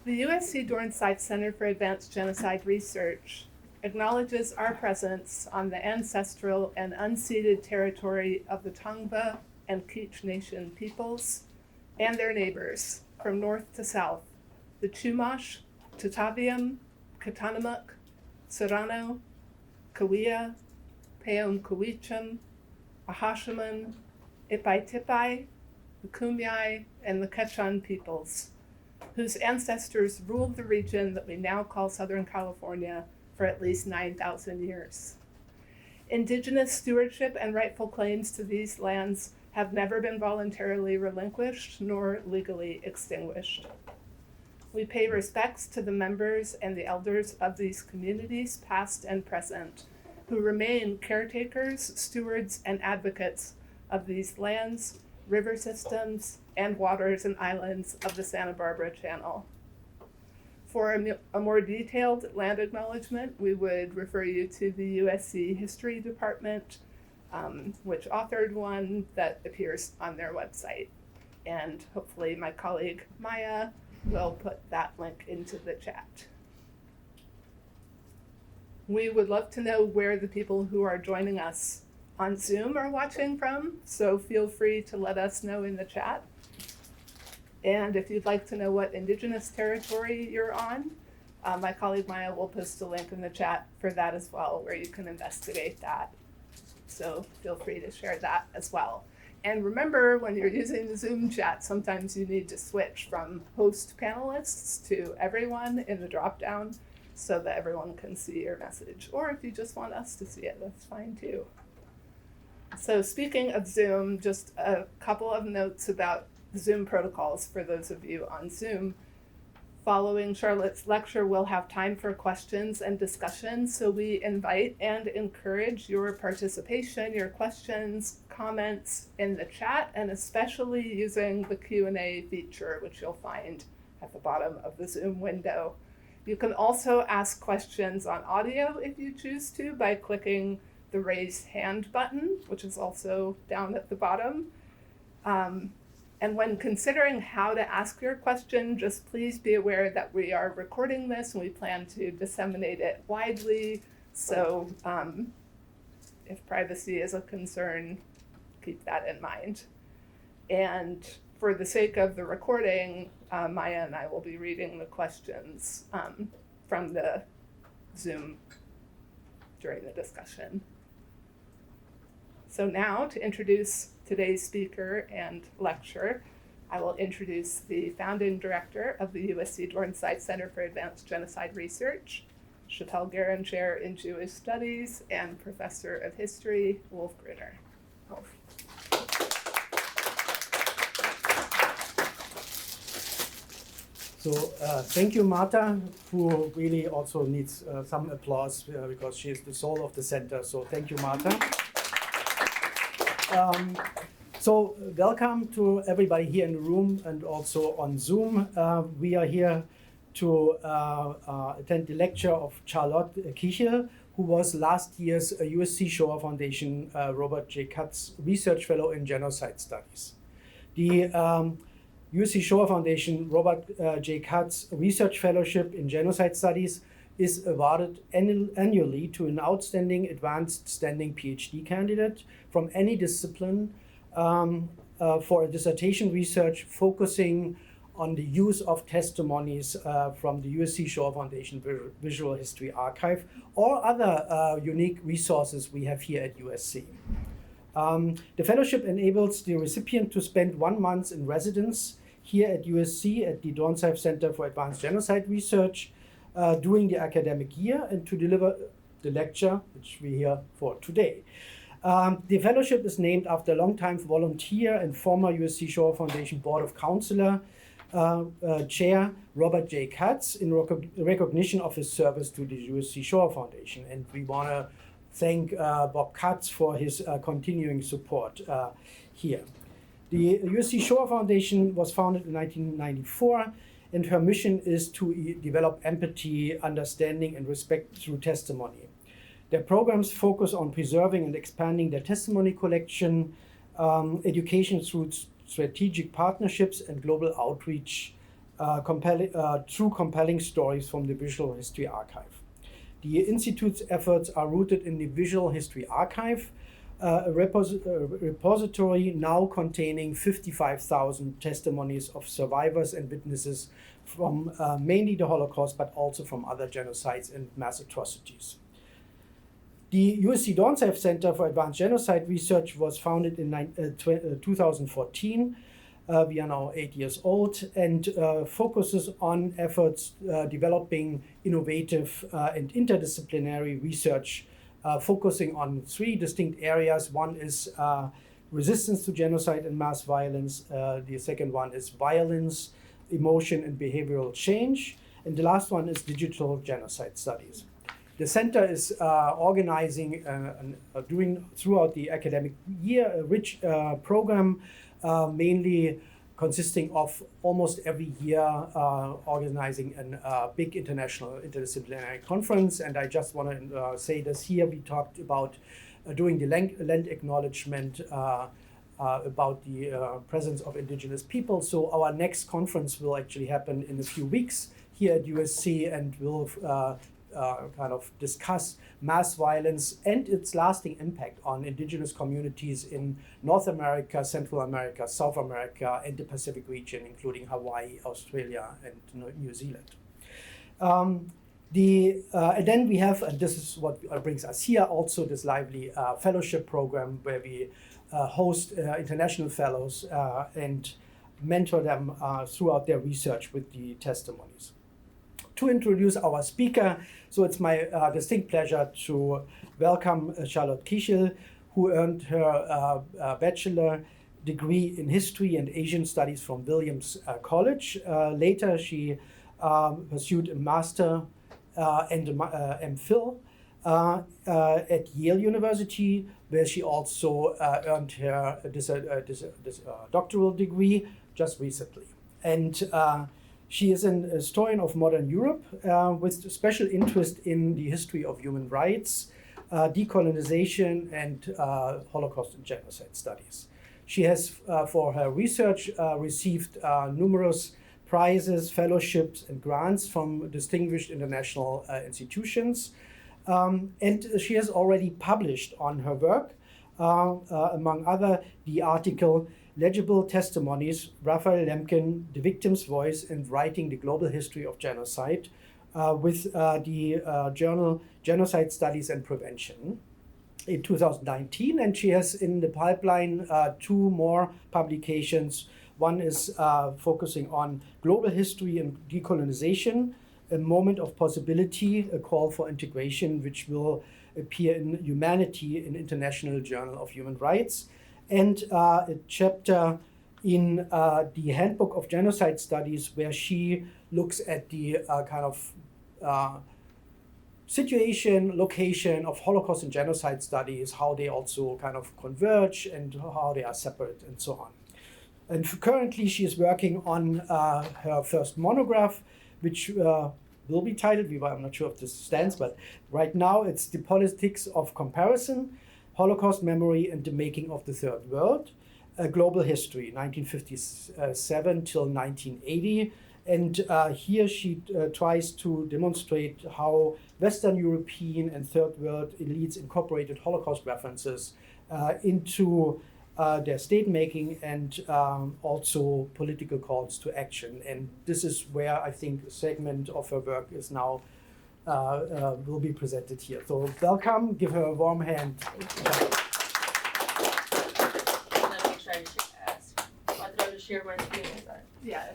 The USC Dornsife Center for Advanced Genocide Research acknowledges our presence on the ancestral and unceded territory of the Tongva and Kiechel Nation peoples and their neighbors from north to south, the Chumash, Tutaviam, Katanamuk, Serrano, Kawia, Peon-Kawicham, Ahashiman, Ipai-Tipai, the Kumeyaay, and the Quechan peoples, whose ancestors ruled the region that we now call Southern California for at least 9,000 years. Indigenous stewardship and rightful claims to these lands have never been voluntarily relinquished nor legally extinguished. We pay respects to the members and the elders of these communities, past and present, who remain caretakers, stewards, and advocates of these lands, river systems, and waters and islands of the Santa Barbara Channel. For a more detailed land acknowledgement, we would refer you to the USC History Department, which authored one that appears on their website. And hopefully my colleague Maya will put that link into the chat. We would love to know where the people who are joining us on Zoom are watching from, so feel free to let us know in the chat. And if you'd like to know what Indigenous territory you're on, my colleague Maya will post a link in the chat for that as well, where you can investigate that. So feel free to share that as well. And remember, when you're using the Zoom chat, sometimes you need to switch from host panelists to everyone in the dropdown so that everyone can see your message. Or if you just want us to see it, that's fine too. So speaking of Zoom, just a couple of notes about Zoom protocols for those of you on Zoom. Following Charlotte's lecture, we'll have time for questions and discussion, so we invite and encourage your participation, your questions, comments in the chat, and especially using the Q&A feature, which you'll find at the bottom of the Zoom window. You can also ask questions on audio if you choose to by clicking the raise hand button, which is also down at the bottom. And when considering how to ask your question, just please be aware that we are recording this and we plan to disseminate it widely. So if privacy is a concern, keep that in mind. And for the sake of the recording, Maya and I will be reading the questions from the Zoom during the discussion. So now, to introduce today's speaker and lecturer, I will introduce the founding director of the USC Dornsife Center for Advanced Genocide Research, Chappell Guerin Chair in Jewish Studies, and Professor of History, Wolf Gruner. Wolf. So thank you, Marta, who really also needs some applause because she is the soul of the center. So thank you, Marta. So welcome to everybody here in the room and also on Zoom. We are here to attend the lecture of Charlotte Kiechel, who was last year's USC Shoah Foundation Robert J. Katz Research Fellow in Genocide Studies. The USC Shoah Foundation Robert J. Katz Research Fellowship in Genocide Studies is awarded annually to an outstanding advanced standing PhD candidate from any discipline for a dissertation research focusing on the use of testimonies from the USC Shoah Foundation Visual History Archive or other unique resources we have here at USC. The fellowship enables the recipient to spend 1 month in residence here at USC at the Dornsife Center for Advanced Genocide Research during the academic year and to deliver the lecture, which we're here for today. The fellowship is named after longtime volunteer and former USC Shoah Foundation Board of Counselor Chair Robert J. Katz in recognition of his service to the USC Shoah Foundation. And we want to thank Bob Katz for his continuing support here. The USC Shoah Foundation was founded in 1994, and her mission is to develop empathy, understanding, and respect through testimony. Their programs focus on preserving and expanding their testimony collection, education through strategic partnerships, and global outreach true compelling stories from the Visual History Archive. The Institute's efforts are rooted in the Visual History Archive, a repository now containing 55,000 testimonies of survivors and witnesses from mainly the Holocaust, but also from other genocides and mass atrocities. The USC Dornsife Center for Advanced Genocide Research was founded in 2014. We are now 8 years old and focuses on efforts developing innovative and interdisciplinary research, focusing on 3 distinct areas. One is resistance to genocide and mass violence. The second one is violence, emotion, and behavioral change. And the last one is digital genocide studies. The center is organizing doing throughout the academic year a rich program, mainly consisting of almost every year organizing a big international interdisciplinary conference. And I just want to say this here. We talked about doing the land acknowledgement, about the presence of indigenous people. So our next conference will actually happen in a few weeks here at USC, and will kind of discuss mass violence and its lasting impact on indigenous communities in North America, Central America, South America, and the Pacific region, including Hawaii, Australia, and New Zealand. And then we have, and this is what brings us here, also this lively fellowship program where we host international fellows and mentor them throughout their research with the testimonies. To introduce our speaker, so it's my distinct pleasure to welcome Charlotte Kiechel, who earned her bachelor degree in history and Asian studies from Williams College. Later, she pursued a master and an MPhil at Yale University, where she also earned her doctoral degree just recently. And she is an historian of modern Europe with special interest in the history of human rights, decolonization, and Holocaust and genocide studies. She has, for her research, received numerous prizes, fellowships, and grants from distinguished international institutions. And she has already published on her work, among other, the article Legible Testimonies, Raphael Lemkin, The Victim's Voice and Writing the Global History of Genocide, with the journal Genocide Studies and Prevention in 2019. And she has in the pipeline 2 more publications. One is focusing on global history and decolonization, A Moment of Possibility, a call for integration, which will appear in Humanity, an International Journal of Human Rights, and a chapter in the Handbook of Genocide Studies, where she looks at the kind of situation, location of Holocaust and genocide studies, how they also kind of converge and how they are separate and so on. And currently she is working on her first monograph, which will be titled, I'm not sure if this stands, but right now it's The Politics of Comparison, Holocaust Memory and the Making of the Third World, a Global History, 1957 till 1980. And here she tries to demonstrate how Western European and Third World elites incorporated Holocaust references into their state making and also political calls to action. And this is where I think a segment of her work is now will be presented here. So welcome, give her a warm hand. Let me make sure I share my screen. Yeah.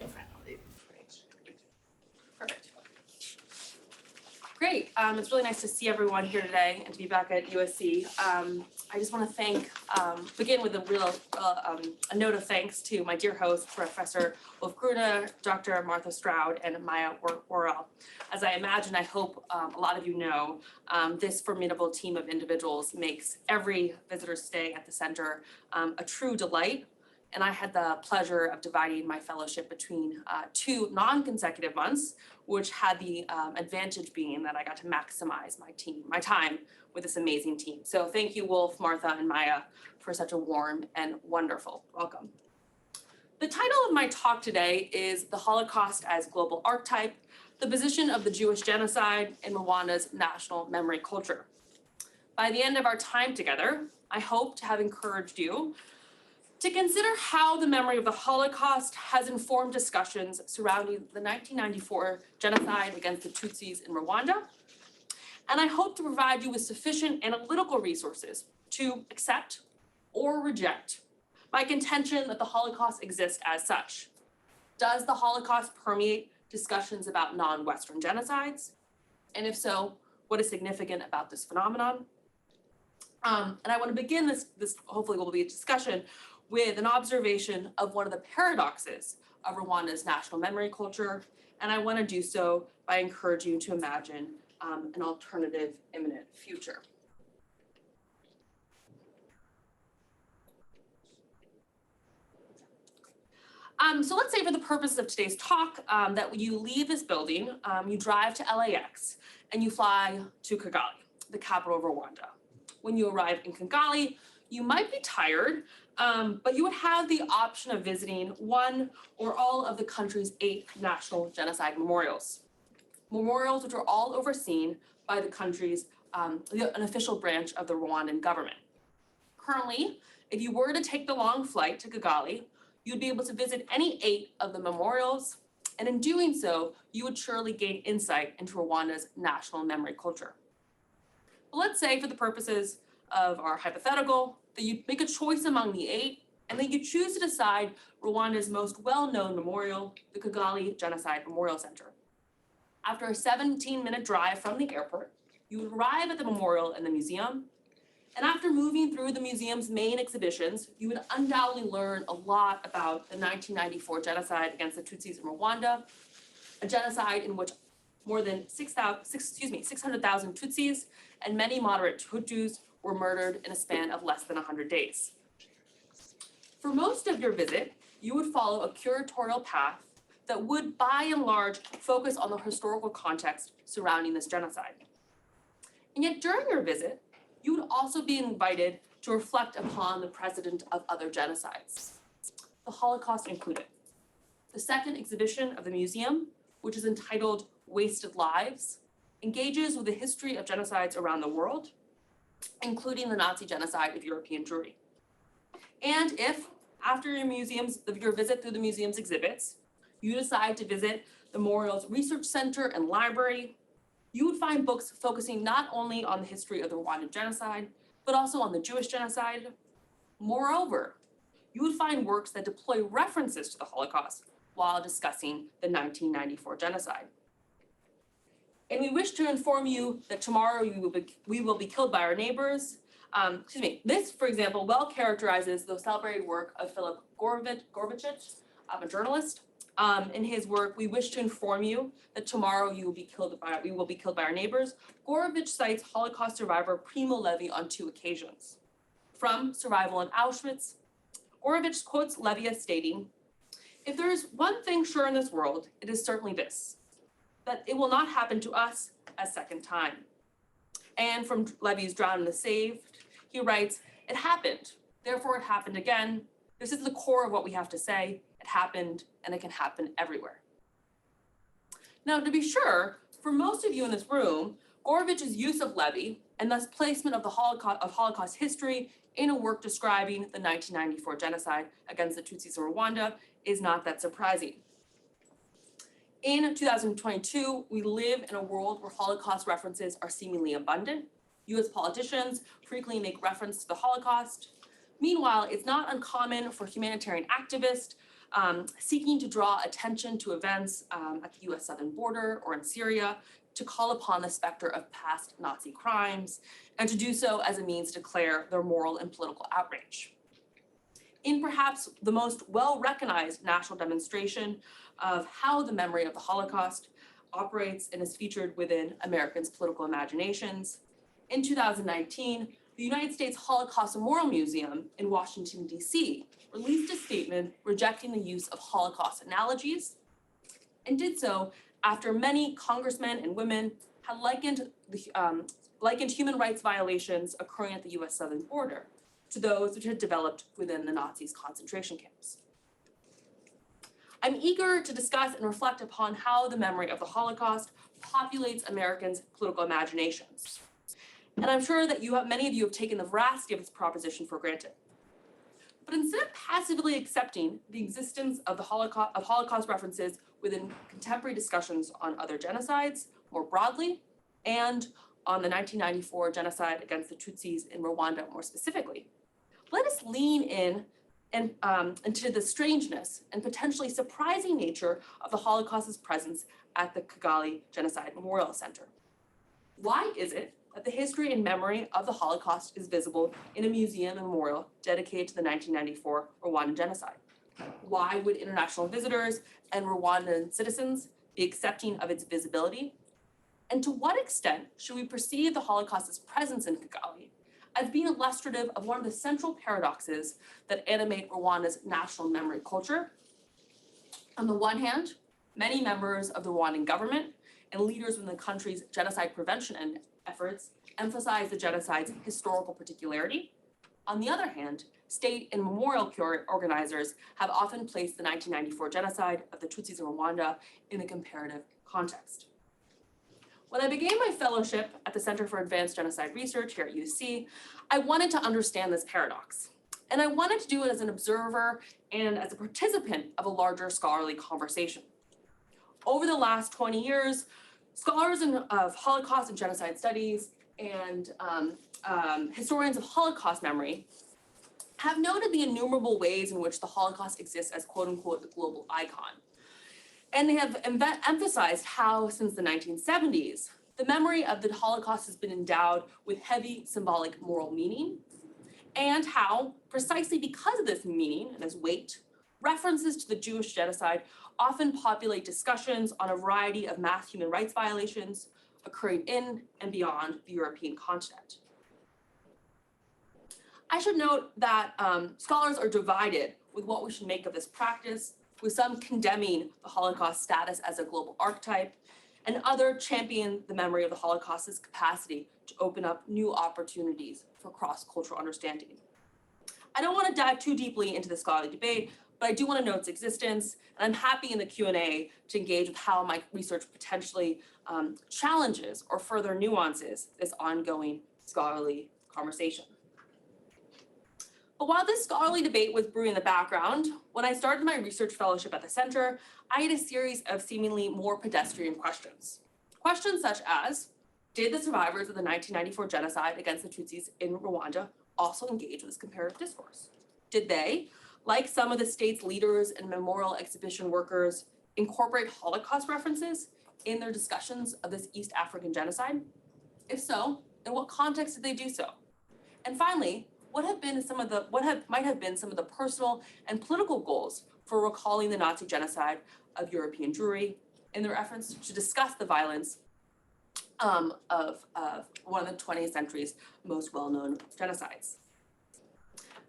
Perfect. Great. It's really nice to see everyone here today and to be back at USC. I just want to begin with a note of thanks to my dear hosts, Professor Wolf Gruner, Dr. Martha Stroud, and Maya Worrell. As I imagine, I hope a lot of you know, this formidable team of individuals makes every visitor's stay at the center a true delight. And I had the pleasure of dividing my fellowship between 2 non-consecutive months, which had the advantage being that I got to maximize my time with this amazing team. So thank you, Wolf, Martha, and Maya, for such a warm and wonderful welcome. The title of my talk today is The Holocaust as Global Archetype, the Position of the Jewish Genocide in Rwanda's National Memory Culture. By the end of our time together, I hope to have encouraged you to consider how the memory of the Holocaust has informed discussions surrounding the 1994 genocide against the Tutsis in Rwanda. And I hope to provide you with sufficient analytical resources to accept or reject my contention that the Holocaust exists as such. Does the Holocaust permeate discussions about non-Western genocides? And if so, what is significant about this phenomenon? And I want to begin this hopefully will be a discussion with an observation of one of the paradoxes of Rwanda's national memory culture. And I want to do so by encouraging you to imagine an alternative imminent future. So let's say for the purpose of today's talk that when you leave this building, you drive to LAX and you fly to Kigali, the capital of Rwanda. When you arrive in Kigali, you might be tired, but you would have the option of visiting one or all of the country's 8 national genocide memorials. Memorials which are all overseen by the country's, an official branch of the Rwandan government. Currently, if you were to take the long flight to Kigali, you'd be able to visit any 8 of the memorials, and in doing so, you would surely gain insight into Rwanda's national memory culture. But let's say for the purposes of our hypothetical, that you make a choice among the 8, and that you choose to decide Rwanda's most well-known memorial, the Kigali Genocide Memorial Center. After a 17-minute drive from the airport, you would arrive at the memorial and the museum, and after moving through the museum's main exhibitions, you would undoubtedly learn a lot about the 1994 genocide against the Tutsis in Rwanda, a genocide in which more than 600,000 Tutsis and many moderate Hutus were murdered in a span of less than 100 days. For most of your visit, you would follow a curatorial path that would, by and large, focus on the historical context surrounding this genocide. And yet during your visit, you would also be invited to reflect upon the precedent of other genocides, the Holocaust included. The second exhibition of the museum, which is entitled Wasted Lives, engages with the history of genocides around the world, including the Nazi genocide of European Jewry. And if, after your visit through the museum's exhibits, you decide to visit the memorial's research center and library, you would find books focusing not only on the history of the Rwandan genocide, but also on the Jewish genocide. Moreover, you would find works that deploy references to the Holocaust while discussing the 1994 genocide. And we wish to inform you that tomorrow we will be killed by our neighbors. This, for example, well characterizes the celebrated work of Philip Gorbachich, a journalist. In his work, We Wish to Inform You That Tomorrow We will be killed by our neighbors. Gorbachich cites Holocaust survivor Primo Levi on 2 occasions. From Survival in Auschwitz, Gorbachich quotes Levi as stating, "If there is one thing sure in this world, it is certainly this, that it will not happen to us a second time." And from Levi's Drowned in the Saved, he writes, "It happened, therefore it happened again. This is the core of what we have to say. It happened, and it can happen everywhere." Now, to be sure, for most of you in this room, Gorbachich's use of Levi, and thus placement of the Holocaust history in a work describing the 1994 genocide against the Tutsis in Rwanda, is not that surprising. In 2022, we live in a world where Holocaust references are seemingly abundant. US politicians frequently make reference to the Holocaust. Meanwhile, it's not uncommon for humanitarian activists seeking to draw attention to events at the US southern border or in Syria to call upon the specter of past Nazi crimes, and to do so as a means to declare their moral and political outrage. In perhaps the most well-recognized national demonstration of how the memory of the Holocaust operates and is featured within Americans' political imaginations, in 2019, the United States Holocaust Memorial Museum in Washington, D.C. released a statement rejecting the use of Holocaust analogies, and did so after many congressmen and women had likened human rights violations occurring at the US southern border to those which had developed within the Nazis' concentration camps. I'm eager to discuss and reflect upon how the memory of the Holocaust populates Americans' political imaginations. And I'm sure that many of you have taken the veracity of this proposition for granted. But instead of passively accepting the existence of Holocaust references within contemporary discussions on other genocides more broadly, and on the 1994 genocide against the Tutsis in Rwanda more specifically, let us lean in and into the strangeness and potentially surprising nature of the Holocaust's presence at the Kigali Genocide Memorial Center. Why is it that the history and memory of the Holocaust is visible in a museum and memorial dedicated to the 1994 Rwandan genocide? Why would international visitors and Rwandan citizens be accepting of its visibility? And to what extent should we perceive the Holocaust's presence in Kigali as being illustrative of one of the central paradoxes that animate Rwanda's national memory culture? On the one hand, many members of the Rwandan government and leaders in the country's genocide prevention efforts emphasize the genocide's historical particularity. On the other hand, state and memorial organizers have often placed the 1994 genocide of the Tutsis in Rwanda in a comparative context. When I began my fellowship at the Center for Advanced Genocide Research here at UC, I wanted to understand this paradox. And I wanted to do it as an observer and as a participant of a larger scholarly conversation. Over the last 20 years, scholars of Holocaust and genocide studies and historians of Holocaust memory have noted the innumerable ways in which the Holocaust exists as quote unquote a global icon. And they have emphasized how, since the 1970s, the memory of the Holocaust has been endowed with heavy symbolic moral meaning, and how, precisely because of this meaning and its weight, references to the Jewish genocide often populate discussions on a variety of mass human rights violations occurring in and beyond the European continent. I should note that scholars are divided with what we should make of this practice, with some condemning the Holocaust status as a global archetype, and other champion the memory of the Holocaust's capacity to open up new opportunities for cross-cultural understanding. I don't want to dive too deeply into the scholarly debate, but I do want to note its existence, and I'm happy in the Q&A to engage with how my research potentially challenges or further nuances this ongoing scholarly conversation. But while this scholarly debate was brewing in the background, when I started my research fellowship at the center, I had a series of seemingly more pedestrian questions. Questions such as, did the survivors of the 1994 genocide against the Tutsis in Rwanda also engage with this comparative discourse? Did they, like some of the state's leaders and memorial exhibition workers, incorporate Holocaust references in their discussions of this East African genocide? If so, in what context did they do so? And finally, what might have been some of the personal and political goals for recalling the Nazi genocide of European Jewry in their efforts to discuss the violence of one of the 20th century's most well-known genocides?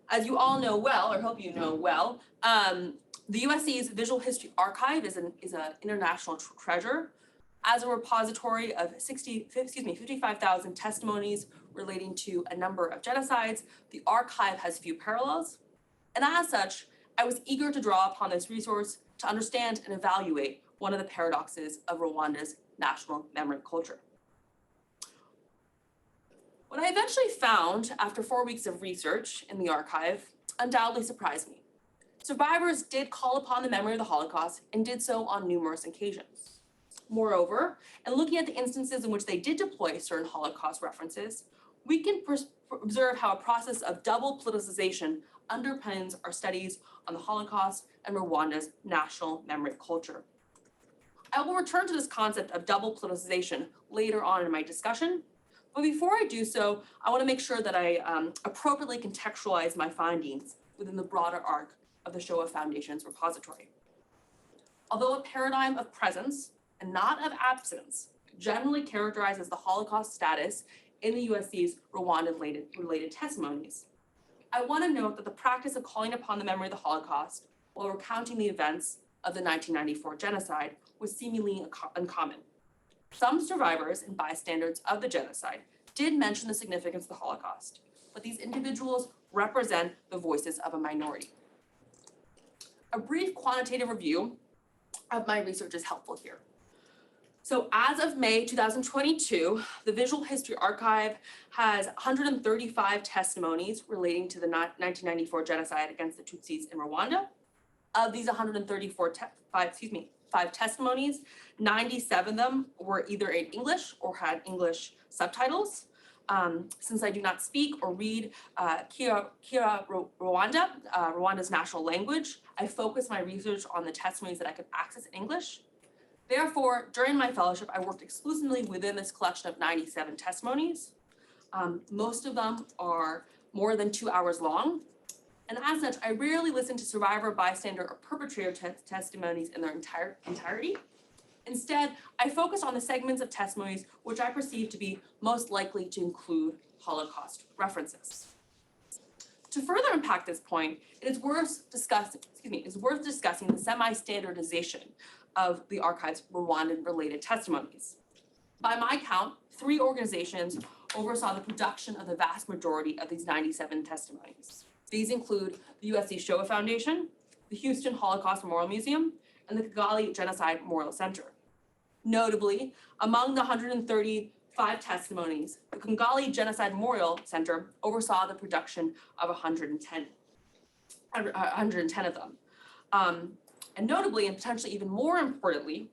As you all know well, or hope you know well, the USC's Visual History Archive is an international treasure. As a repository of 55,000 testimonies relating to a number of genocides, the archive has few parallels. And as such, I was eager to draw upon this resource to understand and evaluate one of the paradoxes of Rwanda's national memory culture. What I eventually found after 4 weeks of research in the archive undoubtedly surprised me. Survivors did call upon the memory of the Holocaust and did so on numerous occasions. Moreover, and looking at the instances in which they did deploy certain Holocaust references, we can observe how a process of double politicization underpins our studies on the Holocaust and Rwanda's national memory culture. I will return to this concept of double politicization later on in my discussion, but before I do so, I want to make sure that I appropriately contextualize my findings within the broader arc of the Shoah Foundation's repository. Although a paradigm of presence and not of absence generally characterizes the Holocaust status in the USC's Rwandan-related testimonies, I want to note that the practice of calling upon the memory of the Holocaust while recounting the events of the 1994 genocide was seemingly uncommon. Some survivors and bystanders of the genocide did mention the significance of the Holocaust, but these individuals represent the voices of a minority. A brief quantitative review of my research is helpful here. So as of May 2022, the Visual History Archive has 135 testimonies relating to the 1994 genocide against the Tutsis in Rwanda. Of these 5 testimonies, 97 of them were either in English or had English subtitles. Since I do not speak or read Rwanda, Rwanda's national language, I focus my research on the testimonies that I could access in English. Therefore, during my fellowship, I worked exclusively within this collection of 97 testimonies. Most of them are more than 2 hours long. And as such, I rarely listen to survivor, bystander, or perpetrator testimonies in their entirety. Instead, I focus on the segments of testimonies which I perceive to be most likely to include Holocaust references. To further unpack this point, it is worth discussing the semi-standardization of the archive's Rwandan-related testimonies. By my count, 3 organizations oversaw the production of the vast majority of these 97 testimonies. These include the USC Shoah Foundation, the Houston Holocaust Memorial Museum, and the Kigali Genocide Memorial Center. Notably, among the 135 testimonies, the Kigali Genocide Memorial Center oversaw the production of 110 of them. And notably, and potentially even more importantly,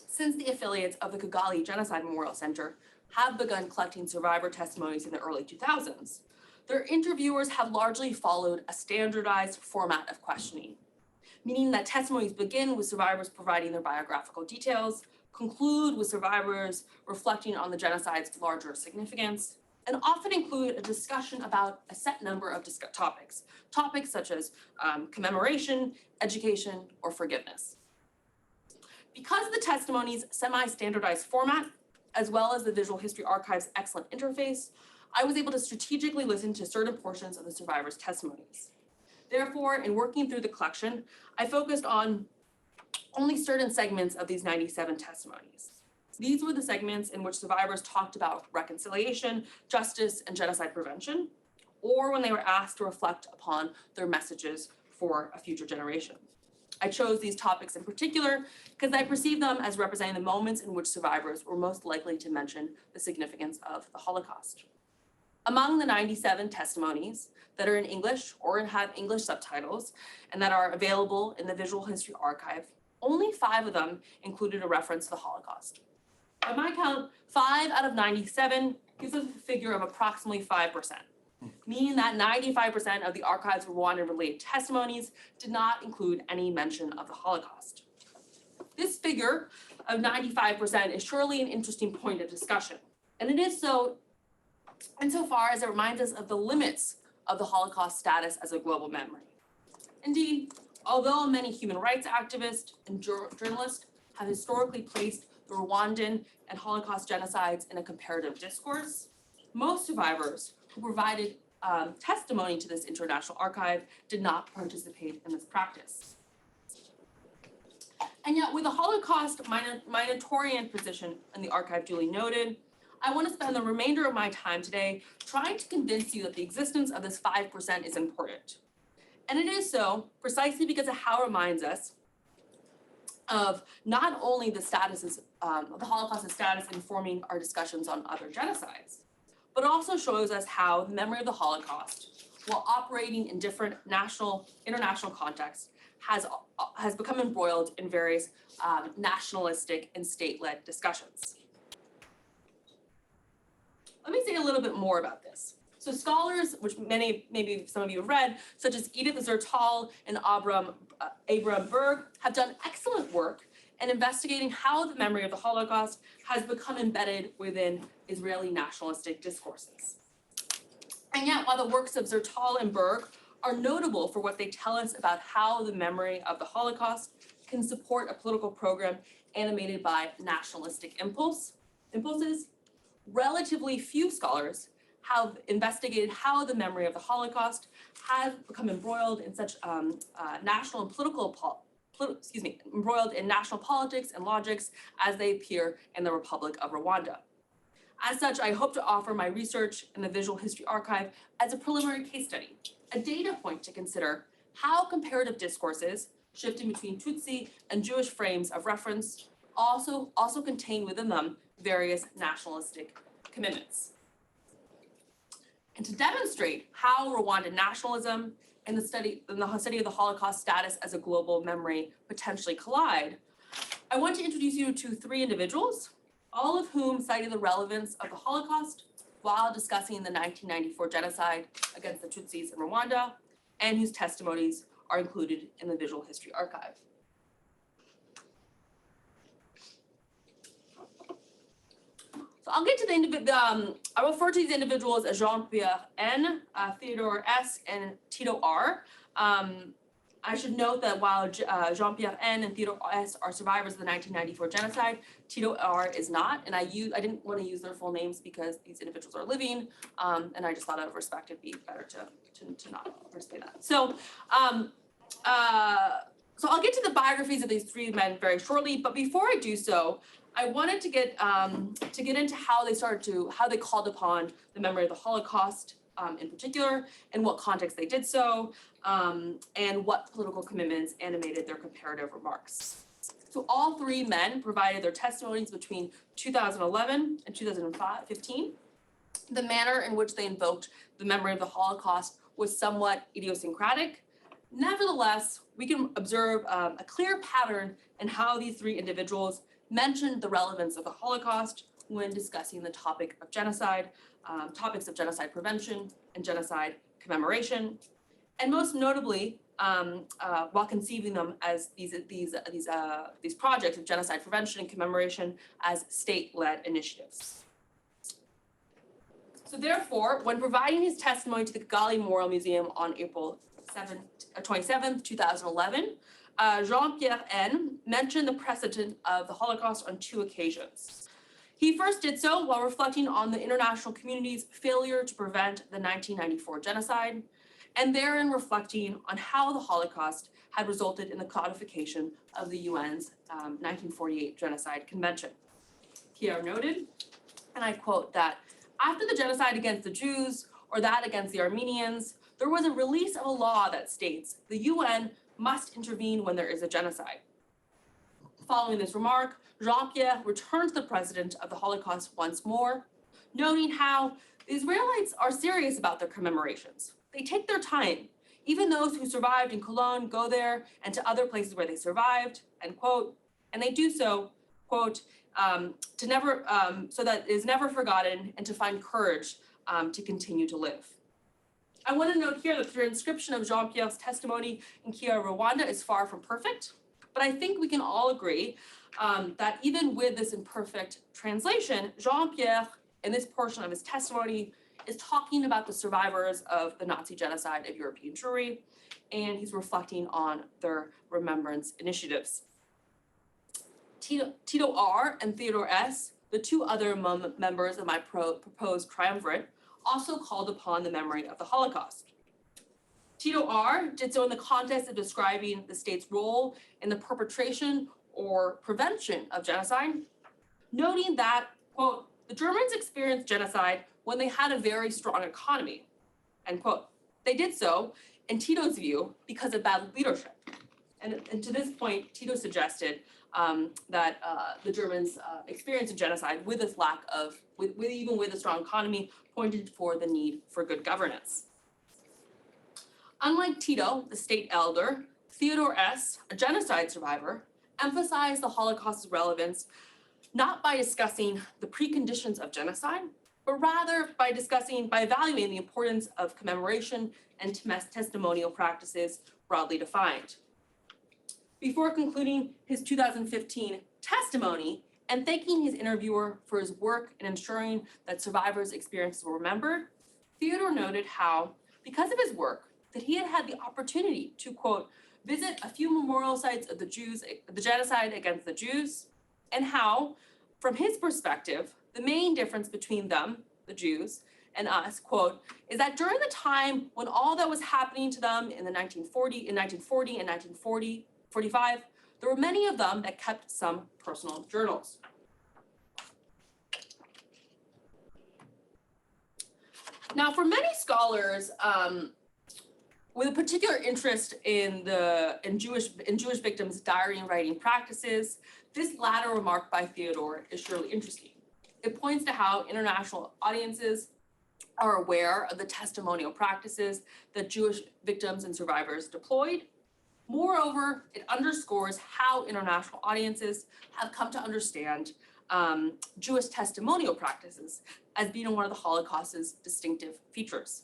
since the affiliates of the Kigali Genocide Memorial Center have begun collecting survivor testimonies in the early 2000s, their interviewers have largely followed a standardized format of questioning, meaning that testimonies begin with survivors providing their biographical details, conclude with survivors reflecting on the genocide's larger significance, and often include a discussion about a set number of topics such as commemoration, education, or forgiveness. Because of the testimony's semi-standardized format, as well as the Visual History Archive's excellent interface, I was able to strategically listen to certain portions of the survivors' testimonies. Therefore, in working through the collection, I focused on only certain segments of these 97 testimonies. These were the segments in which survivors talked about reconciliation, justice, and genocide prevention, or when they were asked to reflect upon their messages for a future generation. I chose these topics in particular because I perceived them as representing the moments in which survivors were most likely to mention the significance of the Holocaust. Among the 97 testimonies that are in English or have English subtitles and that are available in the Visual History Archive, only 5 of them included a reference to the Holocaust. By my count, 5 out of 97 gives us a figure of approximately 5%, meaning that 95% of the archive's Rwandan-related testimonies did not include any mention of the Holocaust. This figure of 95% is surely an interesting point of discussion, and it is so insofar as it reminds us of the limits of the Holocaust status as a global memory. Indeed, although many human rights activists and journalists have historically placed the Rwandan and Holocaust genocides in a comparative discourse, most survivors who provided testimony to this international archive did not participate in this practice. And yet, with the Holocaust minoritarian position in the archive duly noted, I want to spend the remainder of my time today trying to convince you that the existence of this 5% is important. And it is so precisely because of how it reminds us of not only the statuses, the Holocaust's status informing our discussions on other genocides, but also shows us how the memory of the Holocaust, while operating in different international contexts, has become embroiled in various nationalistic and state-led discussions. Let me say a little bit more about this. So scholars, which maybe some of you have read, such as Edith Zertal and Abram Berg, have done excellent work in investigating how the memory of the Holocaust has become embedded within Israeli nationalistic discourses. And yet, while the works of Zertal and Berg are notable for what they tell us about how the memory of the Holocaust can support a political program animated by nationalistic impulses, relatively few scholars have investigated how the memory of the Holocaust has become embroiled in such national and embroiled in national politics and logics as they appear in the Republic of Rwanda. As such, I hope to offer my research in the Visual History Archive as a preliminary case study, a data point to consider how comparative discourses, shifting between Tutsi and Jewish frames of reference, also contain within them various nationalistic commitments. And to demonstrate how Rwandan nationalism and the study of the Holocaust status as a global memory potentially collide, I want to introduce you to three individuals, all of whom cited the relevance of the Holocaust while discussing the 1994 genocide against the Tutsis in Rwanda, and whose testimonies are included in the Visual History Archive. So I'll get to the I refer to these individuals as Jean-Pierre N, Theodore S, and Tito R. I should note that while Jean-Pierre N and Theodore S are survivors of the 1994 genocide, Tito R is not, and I didn't want to use their full names because these individuals are living, and I just thought out of respect it'd be better to not say that. So I'll get to the biographies of these three men very shortly, but before I do so, I wanted to get into how they called upon the memory of the Holocaust in particular, and what context they did so, and what political commitments animated their comparative remarks. So all three men provided their testimonies between 2011 and 2015. The manner in which they invoked the memory of the Holocaust was somewhat idiosyncratic. Nevertheless, we can observe a clear pattern in how these three individuals mentioned the relevance of the Holocaust when discussing the topic of genocide, topics of genocide prevention and genocide commemoration, and most notably, while conceiving them as these projects of genocide prevention and commemoration as state-led initiatives. So therefore, when providing his testimony to the Kigali Memorial Museum on April 27th, 2011, Jean-Pierre N mentioned the precedent of the Holocaust on two occasions. He first did so while reflecting on the international community's failure to prevent the 1994 genocide, and therein reflecting on how the Holocaust had resulted in the codification of the UN's 1948 Genocide Convention. Pierre noted, and I quote, that after the genocide against the Jews or that against the Armenians, there was a release of a law that states the UN must intervene when there is a genocide. Following this remark, Jean-Pierre returned to the precedent of the Holocaust once more, noting how the Israelites are serious about their commemorations. They take their time. Even those who survived in Cologne go there and to other places where they survived, end quote, and they do so, quote, so that it is never forgotten and to find courage to continue to live. I want to note here that the transcription of Jean-Pierre's testimony in Kiechel, Rwanda is far from perfect, but I think we can all agree that even with this imperfect translation, Jean-Pierre, in this portion of his testimony, is talking about the survivors of the Nazi genocide of European Jewry, and he's reflecting on their remembrance initiatives. Tito R and Theodore S, the two other members of my proposed triumvirate, also called upon the memory of the Holocaust. Tito R did so in the context of describing the state's role in the perpetration or prevention of genocide, noting that, quote, the Germans experienced genocide when they had a very strong economy, end quote. They did so, in Tito's view, because of bad leadership. And to this point, Tito suggested that the Germans experienced a genocide with this lack of, even with a strong economy, pointed for the need for good governance. Unlike Tito, the state elder, Theodore S., a genocide survivor, emphasized the Holocaust's relevance not by discussing the preconditions of genocide, but rather by evaluating the importance of commemoration and testimonial practices broadly defined. Before concluding his 2015 testimony and thanking his interviewer for his work in ensuring that survivors' experiences were remembered, Theodore noted how, because of his work, that he had had the opportunity to, quote, visit a few memorial sites of the genocide against the Jews, and how, from his perspective, the main difference between them, the Jews, and us, quote, is that during the time when all that was happening to them in 1940 and 1945, there were many of them that kept some personal journals. Now, for many scholars, with a particular interest in Jewish victims' diary and writing practices, this latter remark by Theodore is surely interesting. It points to how international audiences are aware of the testimonial practices that Jewish victims and survivors deployed. Moreover, it underscores how international audiences have come to understand Jewish testimonial practices as being one of the Holocaust's distinctive features.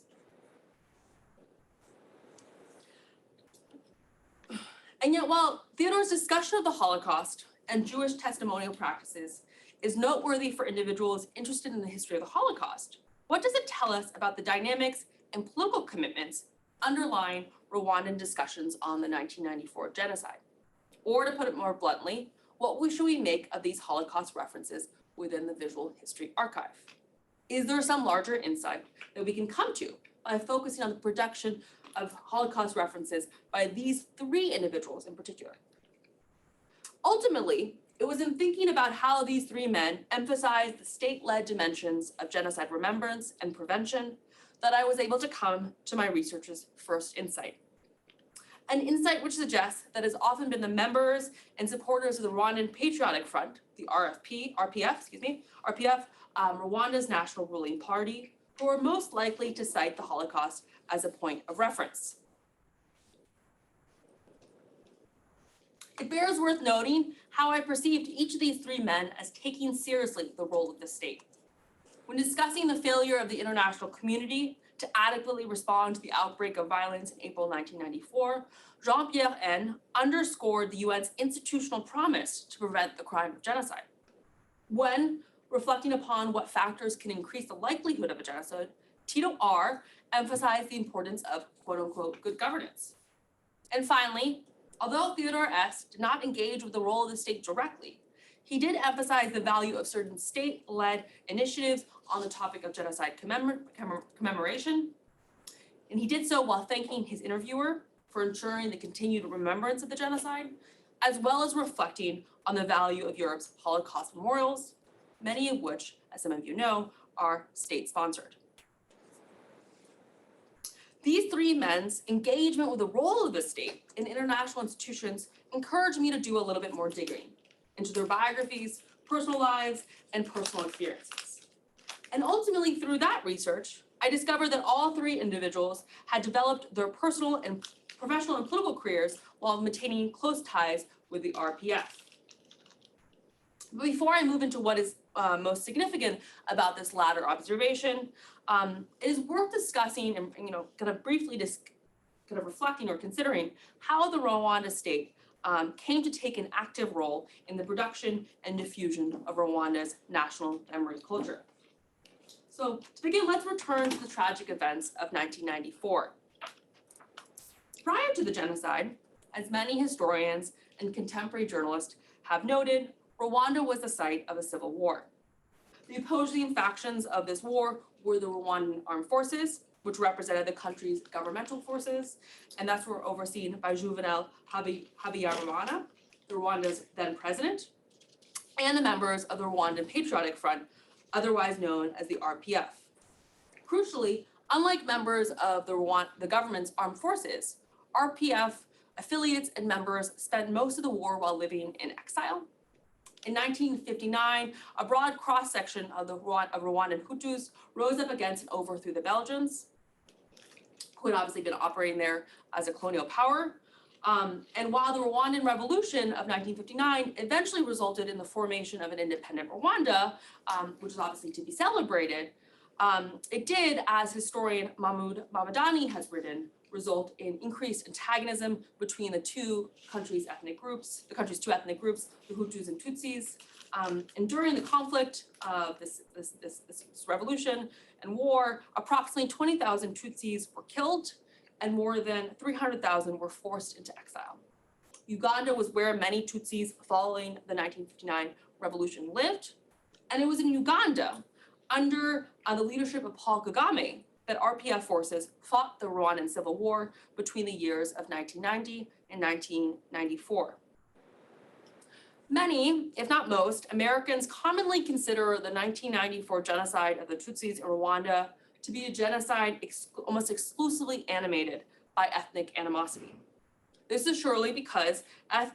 And yet, while Theodore's discussion of the Holocaust and Jewish testimonial practices is noteworthy for individuals interested in the history of the Holocaust, what does it tell us about the dynamics and political commitments underlying Rwandan discussions on the 1994 genocide? Or to put it more bluntly, what should we make of these Holocaust references within the visual history archive? Is there some larger insight that we can come to by focusing on the production of Holocaust references by these three individuals in particular? Ultimately, it was in thinking about how these three men emphasized the state-led dimensions of genocide remembrance and prevention that I was able to come to my research's first insight. An insight which suggests that has often been the members and supporters of the Rwandan Patriotic Front, the RPF, Rwanda's national ruling party, who are most likely to cite the Holocaust as a point of reference. It bears worth noting how I perceived each of these three men as taking seriously the role of the state. When discussing the failure of the international community to adequately respond to the outbreak of violence in April 1994, Jean-Pierre N. underscored the UN's institutional promise to prevent the crime of genocide. When reflecting upon what factors can increase the likelihood of a genocide, Tito R. emphasized the importance of quote-unquote good governance. And finally, although Theodore S. did not engage with the role of the state directly, he did emphasize the value of certain state-led initiatives on the topic of genocide commemoration, and he did so while thanking his interviewer for ensuring the continued remembrance of the genocide, as well as reflecting on the value of Europe's Holocaust memorials, many of which, as some of you know, are state-sponsored. These three men's engagement with the role of the state in international institutions encouraged me to do a little bit more digging into their biographies, personal lives, and personal experiences. And ultimately, through that research, I discovered that all three individuals had developed their personal and professional and political careers while maintaining close ties with the RPF. But before I move into what is most significant about this latter observation, it is worth discussing and kind of briefly reflecting or considering how the Rwanda state came to take an active role in the production and diffusion of Rwanda's national memory culture. So to begin, let's return to the tragic events of 1994. Prior to the genocide, as many historians and contemporary journalists have noted, Rwanda was the site of a civil war. The opposing factions of this war were the Rwandan armed forces, which represented the country's governmental forces, and that's were overseen by Juvenal Habyarimana, Rwanda's then president, and the members of the Rwandan Patriotic Front, otherwise known as the RPF. Crucially, unlike members of the government's armed forces, RPF affiliates and members spent most of the war while living in exile. In 1959, a broad cross-section of Rwandan Hutus rose up against and overthrew the Belgians, who had obviously been operating there as a colonial power. And while the Rwandan Revolution of 1959 eventually resulted in the formation of an independent Rwanda, which is obviously to be celebrated, it did, as historian Mahmoud Mamadani has written, result in increased antagonism between the country's two ethnic groups, the Hutus and Tutsis. And during the conflict of this revolution and war, approximately 20,000 Tutsis were killed and more than 300,000 were forced into exile. Uganda was where many Tutsis following the 1959 revolution lived. And it was in Uganda, under the leadership of Paul Kagame, that RPF forces fought the Rwandan Civil War between the years of 1990 and 1994. Many, if not most, Americans commonly consider the 1994 genocide of the Tutsis in Rwanda to be a genocide almost exclusively animated by ethnic animosity. This is surely because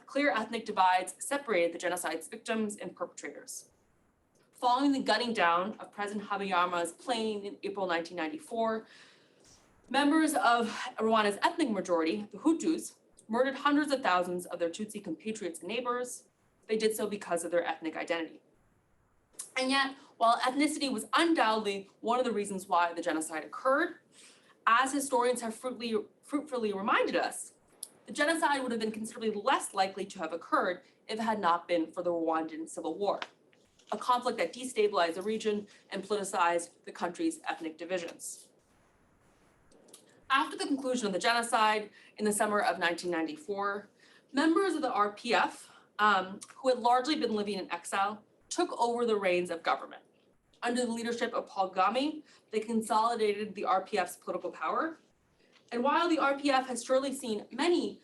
clear ethnic divides separated the genocide's victims and perpetrators. Following the gunning down of President Habyarimana's plane in April 1994, members of Rwanda's ethnic majority, the Hutus, murdered hundreds of thousands of their Tutsi compatriots and neighbors. They did so because of their ethnic identity. And yet, while ethnicity was undoubtedly one of the reasons why the genocide occurred, as historians have fruitfully reminded us, the genocide would have been considerably less likely to have occurred if it had not been for the Rwandan Civil War, a conflict that destabilized the region and politicized the country's ethnic divisions. After the conclusion of the genocide in the summer of 1994, members of the RPF, who had largely been living in exile, took over the reins of government. Under the leadership of Paul Kagame, they consolidated the RPF's political power. And while the RPF has surely seen many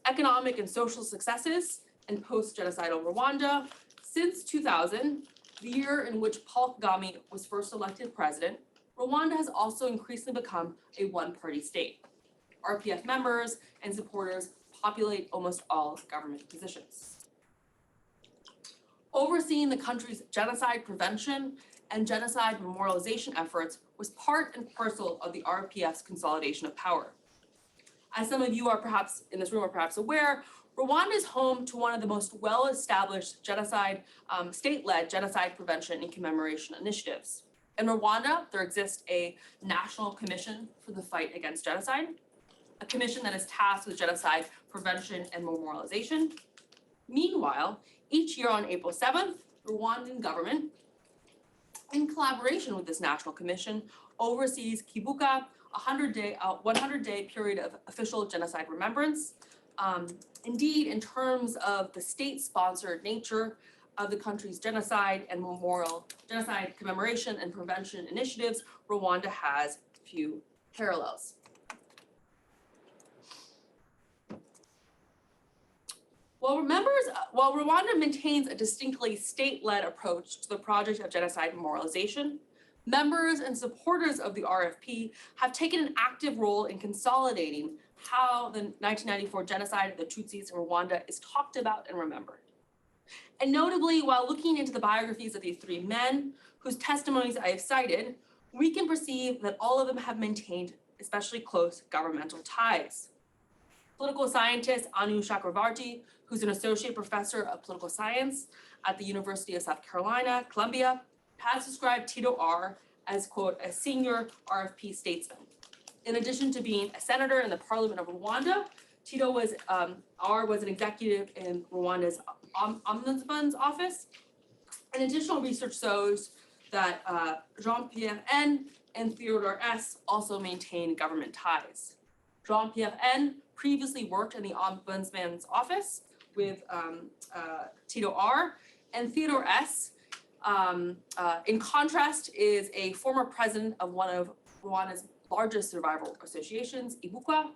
economic and social successes in post-genocidal Rwanda, since 2000, the year in which Paul Kagame was first elected president, Rwanda has also increasingly become a one-party state. RPF members and supporters populate almost all government positions. Overseeing the country's genocide prevention and genocide memorialization efforts was part and parcel of the RPF's consolidation of power. As some of you are perhaps in this room are perhaps aware, Rwanda is home to one of the most well-established state-led genocide prevention and commemoration initiatives. In Rwanda, there exists a National Commission for the Fight Against Genocide, a commission that is tasked with genocide prevention and memorialization. Meanwhile, each year on April 7th, the Rwandan government, in collaboration with this National Commission, oversees Kibuka, a 100-day period of official genocide remembrance. Indeed, in terms of the state-sponsored nature of the country's genocide commemoration and prevention initiatives, Rwanda has few parallels. While Rwanda maintains a distinctly state-led approach to the project of genocide memorialization, members and supporters of the RFP have taken an active role in consolidating how the 1994 genocide of the Tutsis in Rwanda is talked about and remembered. And notably, while looking into the biographies of these three men, whose testimonies I have cited, we can perceive that all of them have maintained especially close governmental ties. Political scientist Anu Chakravarti, who's an associate professor of political science at the University of South Carolina, Columbia, has described Tito R as, quote, a senior RFP statesman. In addition to being a senator in the Parliament of Rwanda, Tito was an executive in Rwanda's Ombudsman's office. And additional research shows that Jean-Pierre N. and Theodore S. also maintain government ties. Jean-Pierre N. previously worked in the Ombudsman's office with Tito R. And Theodore S., in contrast, is a former president of one of Rwanda's largest survival associations, Ibuka.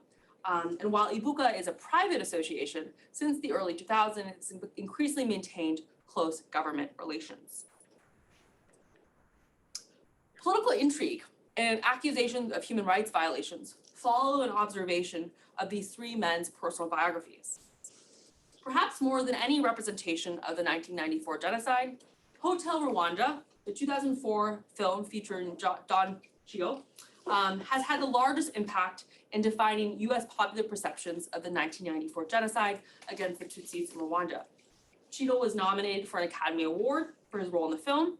And while Ibuka is a private association, since the early 2000s, it's increasingly maintained close government relations. Political intrigue and accusations of human rights violations follow an observation of these three men's personal biographies. Perhaps more than any representation of the 1994 genocide, Hotel Rwanda, the 2004 film featuring Don Cheadle, has had the largest impact in defining U.S. popular perceptions of the 1994 genocide against the Tutsis in Rwanda. Cheadle was nominated for an Academy Award for his role in the film,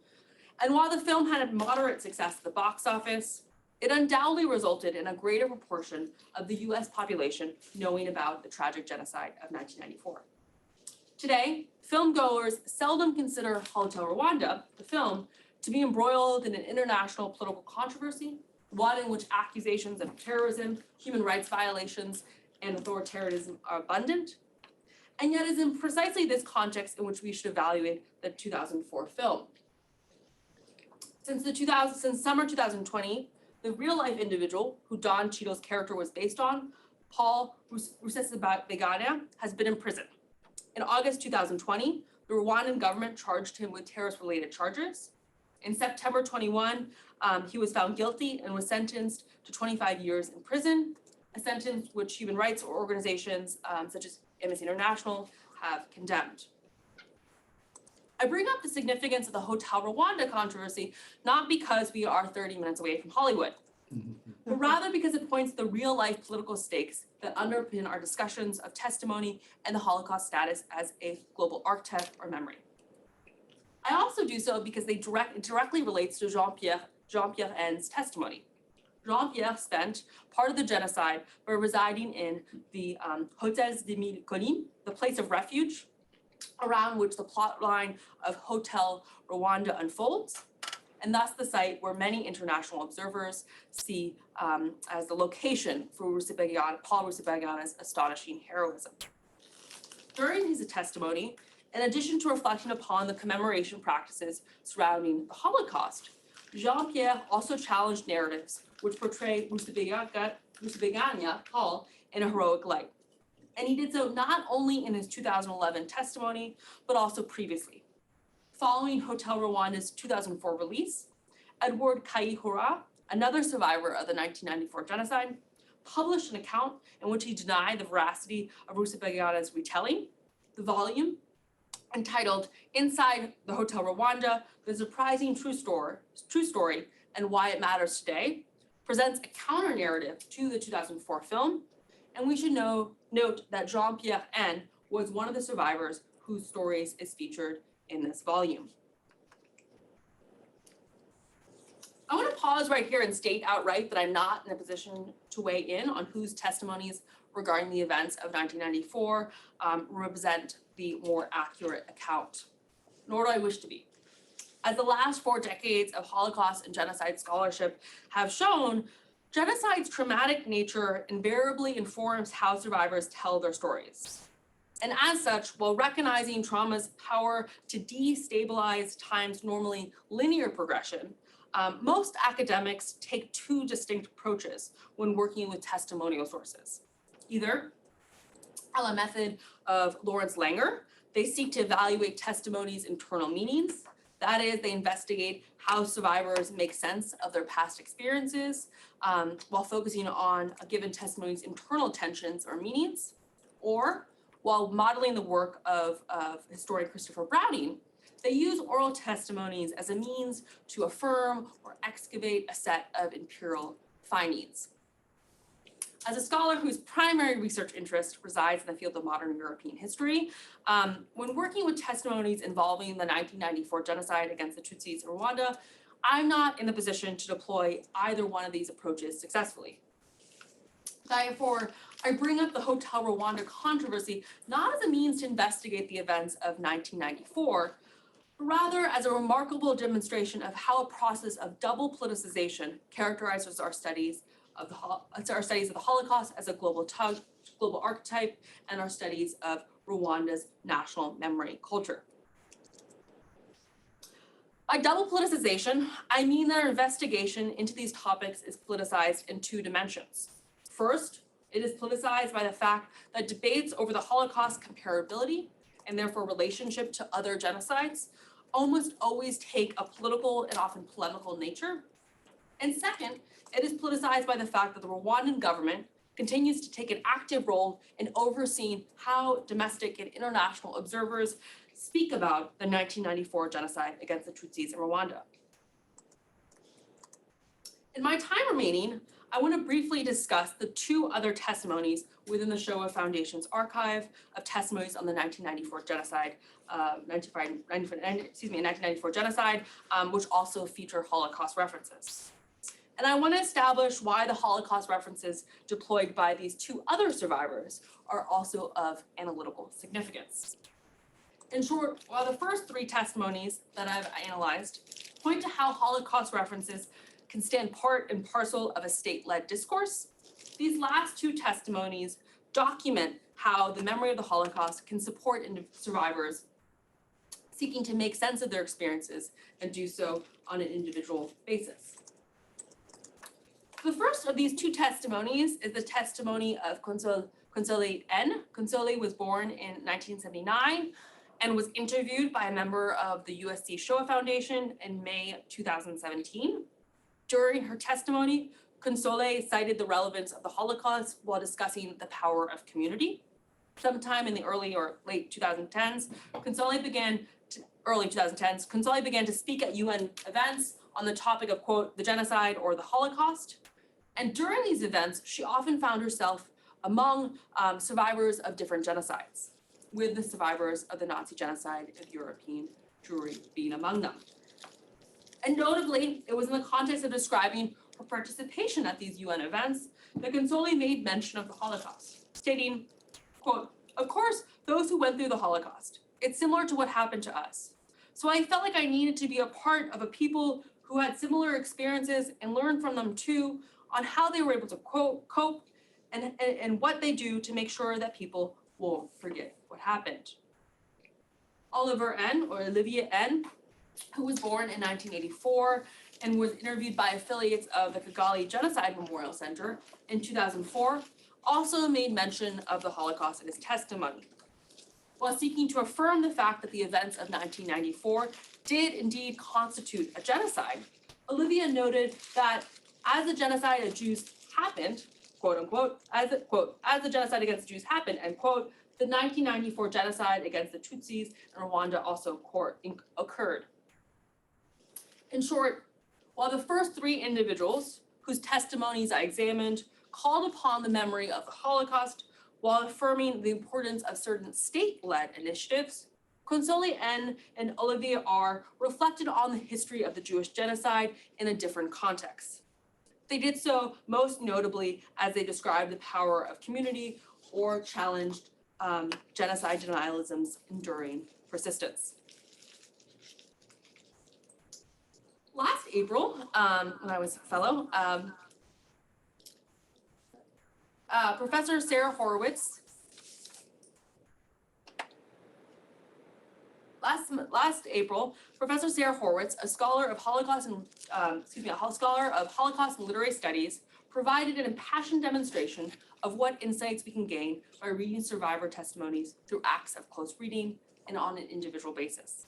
and while the film had a moderate success at the box office, it undoubtedly resulted in a greater proportion of the U.S. population knowing about the tragic genocide of 1994. Today, filmgoers seldom consider Hotel Rwanda, the film, to be embroiled in an international political controversy, one in which accusations of terrorism, human rights violations, and authoritarianism are abundant. And yet it's in precisely this context in which we should evaluate the 2004 film. Since summer 2020, the real-life individual who Don Cheadle's character was based on, Paul Rusesabagina, has been in prison. In August 2020, the Rwandan government charged him with terrorist-related charges. In September 21, he was found guilty and was sentenced to 25 years in prison. a sentence which human rights organizations such as Amnesty International have condemned. I bring up the significance of the Hotel Rwanda controversy not because we are 30 minutes away from Hollywood, but rather because it points to the real-life political stakes that underpin our discussions of testimony and the Holocaust status as a global archetype or memory. I also do so because it directly relates to Jean-Pierre N's testimony. Jean-Pierre spent part of the genocide by residing in the Hotels des Mille Collines, the place of refuge, around which the plot line of Hotel Rwanda unfolds, and thus the site where many international observers see as the location for Paul Rusesabagina's astonishing heroism. During his testimony, in addition to reflecting upon the commemoration practices surrounding the Holocaust, Jean-Pierre also challenged narratives which portray Rusesabagina, Paul, in a heroic light. And he did so not only in his 2011 testimony, but also previously. Following Hotel Rwanda's 2004 release, Edward Kiechel, another survivor of the 1994 genocide, published an account in which he denied the veracity of Rusesabagina's retelling. The volume, entitled Inside the Hotel Rwanda, The Surprising True Story and Why It Matters Today, presents a counter-narrative to the 2004 film, and we should note that Jean-Pierre N was one of the survivors whose stories is featured in this volume. I want to pause right here and state outright that I'm not in a position to weigh in on whose testimonies regarding the events of 1994 represent the more accurate account, nor do I wish to be. As the last 4 decades of Holocaust and genocide scholarship have shown, genocide's traumatic nature invariably informs how survivors tell their stories. And as such, while recognizing trauma's power to destabilize time's normally linear progression, most academics take 2 distinct approaches when working with testimonial sources. Either a method of Lawrence Langer, they seek to evaluate testimonies' internal meanings. That is, they investigate how survivors make sense of their past experiences while focusing on a given testimony's internal tensions or meanings. Or, while modeling the work of historian Christopher Browning, they use oral testimonies as a means to affirm or excavate a set of imperial findings. As a scholar whose primary research interest resides in the field of modern European history, when working with testimonies involving the 1994 genocide against the Tutsis in Rwanda, I'm not in the position to deploy either one of these approaches successfully. Therefore, I bring up the Hotel Rwanda controversy not as a means to investigate the events of 1994, but rather as a remarkable demonstration of how a process of double politicization characterizes our studies of the Holocaust as a global archetype and our studies of Rwanda's national memory culture. By double politicization, I mean that our investigation into these topics is politicized in 2 dimensions. First, it is politicized by the fact that debates over the Holocaust comparability and therefore relationship to other genocides almost always take a political and often polemical nature. And second, it is politicized by the fact that the Rwandan government continues to take an active role in overseeing how domestic and international observers speak about the 1994 genocide against the Tutsis in Rwanda. In my time remaining, I want to briefly discuss the 2 other testimonies within the Shoah Foundation's archive of testimonies on the 1994 genocide, 1994 genocide, which also feature Holocaust references. And I want to establish why the Holocaust references deployed by these 2 other survivors are also of analytical significance. In short, while the first 3 testimonies that I've analyzed point to how Holocaust references can stand part and parcel of a state-led discourse, these last 2 testimonies document how the memory of the Holocaust can support survivors seeking to make sense of their experiences and do so on an individual basis. The first of these 2 testimonies is the testimony of Console N. Console was born in 1979 and was interviewed by a member of the USC Shoah Foundation in May 2017. During her testimony, Console cited the relevance of the Holocaust while discussing the power of community. Sometime in the early or late 2010s, Console began to speak at UN events on the topic of, quote, the genocide or the Holocaust. And during these events, she often found herself among survivors of different genocides, with the survivors of the Nazi genocide of European Jewry being among them. And notably, it was in the context of describing her participation at these UN events that Console made mention of the Holocaust, stating, quote, of course, those who went through the Holocaust, it's similar to what happened to us. So I felt like I needed to be a part of a people who had similar experiences and learn from them too on how they were able to cope and what they do to make sure that people won't forget what happened. Olivia N., who was born in 1984 and was interviewed by affiliates of the Kigali Genocide Memorial Center in 2004, also made mention of the Holocaust in his testimony. While seeking to affirm the fact that the events of 1994 did indeed constitute a genocide, Olivia noted that as the genocide of Jews happened, quote unquote, as the genocide against the Jews happened, end quote, the 1994 genocide against the Tutsis in Rwanda also occurred. In short, while the first three individuals whose testimonies I examined called upon the memory of the Holocaust while affirming the importance of certain state-led initiatives, Console N. and Olivia R. reflected on the history of the Jewish genocide in a different context. They did so most notably as they described the power of community or challenged genocide denialism's enduring persistence. Last April, when I was a fellow, Professor Sarah Horowitz, last April, Professor Sarah Horowitz, a scholar of Holocaust and literary studies, provided an impassioned demonstration of what insights we can gain by reading survivor testimonies through acts of close reading and on an individual basis.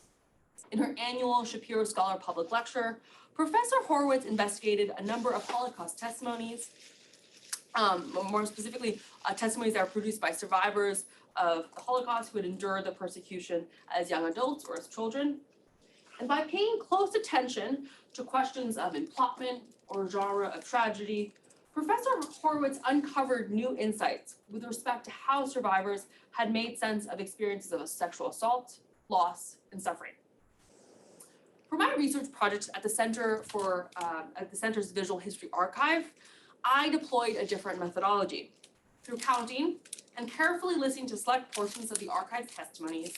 In her annual Shapiro Scholar Public Lecture, Professor Horowitz investigated a number of Holocaust testimonies, more specifically, testimonies that were produced by survivors of the Holocaust who had endured the persecution as young adults or as children. And by paying close attention to questions of implantment or genre of tragedy, Professor Horowitz uncovered new insights with respect to how survivors had made sense of experiences of sexual assault, loss, and suffering. For my research project at the Center's Visual History Archive, I deployed a different methodology. Through counting and carefully listening to select portions of the archive's testimonies,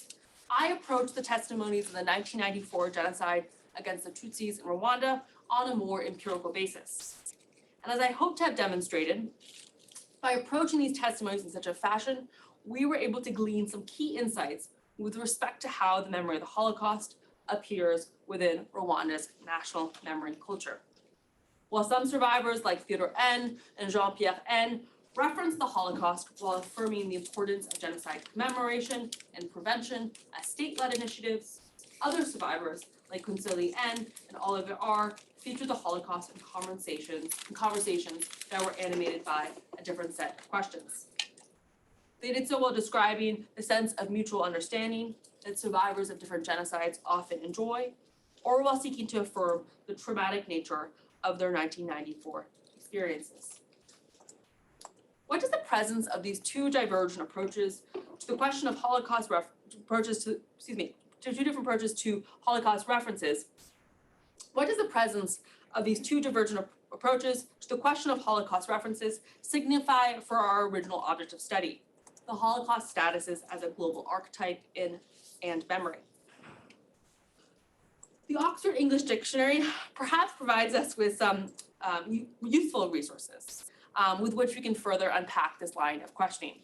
I approached the testimonies of the 1994 genocide against the Tutsis in Rwanda on a more empirical basis. And as I hope to have demonstrated, by approaching these testimonies in such a fashion, we were able to glean some key insights with respect to how the memory of the Holocaust appears within Rwanda's national memory culture. While some survivors like Theodore N. and Jean-Pierre N. reference the Holocaust while affirming the importance of genocide commemoration and prevention as state-led initiatives, other survivors like Console N. and Oliver R. feature the Holocaust in conversations that were animated by a different set of questions. They did so while describing the sense of mutual understanding that survivors of different genocides often enjoy, or while seeking to affirm the traumatic nature of their 1994 experiences. What does the presence of these two divergent approaches to the question of Holocaust two different approaches to Holocaust references, what does the presence of these two divergent approaches to the question of Holocaust references signify for our original object of study, the Holocaust statuses as a global archetype in and memory? The Oxford English Dictionary perhaps provides us with some useful resources with which we can further unpack this line of questioning.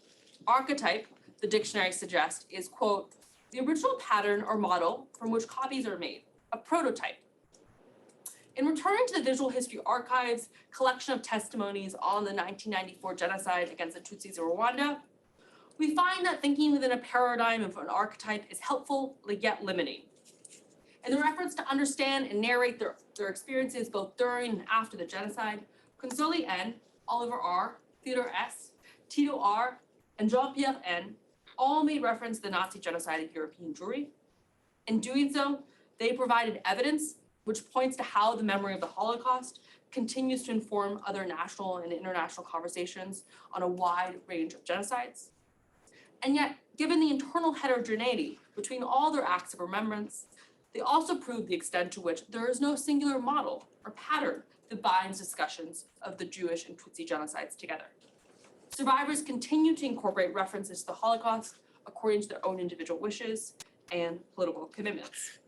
Archetype, the dictionary suggests, is, quote, the original pattern or model from which copies are made, a prototype. In returning to the Visual History Archive's collection of testimonies on the 1994 genocide against the Tutsis in Rwanda, we find that thinking within a paradigm of an archetype is helpful, yet limiting. In the reference to understand and narrate their experiences both during and after the genocide, Consoli N, Oliver R, Theodore S, Tito R, and Jean-Pierre N all made reference to the Nazi genocide of European Jewry. In doing so, they provided evidence which points to how the memory of the Holocaust continues to inform other national and international conversations on a wide range of genocides. And yet, given the internal heterogeneity between all their acts of remembrance, they also prove the extent to which there is no singular model or pattern that binds discussions of the Jewish and Tutsi genocides together. Survivors continue to incorporate references to the Holocaust according to their own individual wishes and political commitments.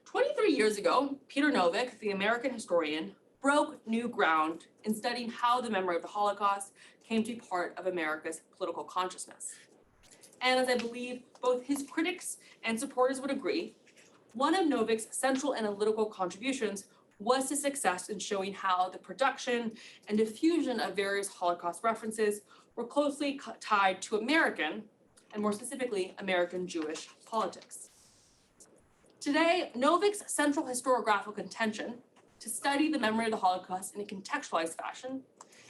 23 years ago, Peter Novick, the American historian, broke new ground in studying how the memory of the Holocaust came to be part of America's political consciousness. And as I believe both his critics and supporters would agree, one of Novick's central analytical contributions was his success in showing how the production and diffusion of various Holocaust references were closely tied to American, and more specifically, American Jewish politics. Today, Novick's central historiographical contention to study the memory of the Holocaust in a contextualized fashion,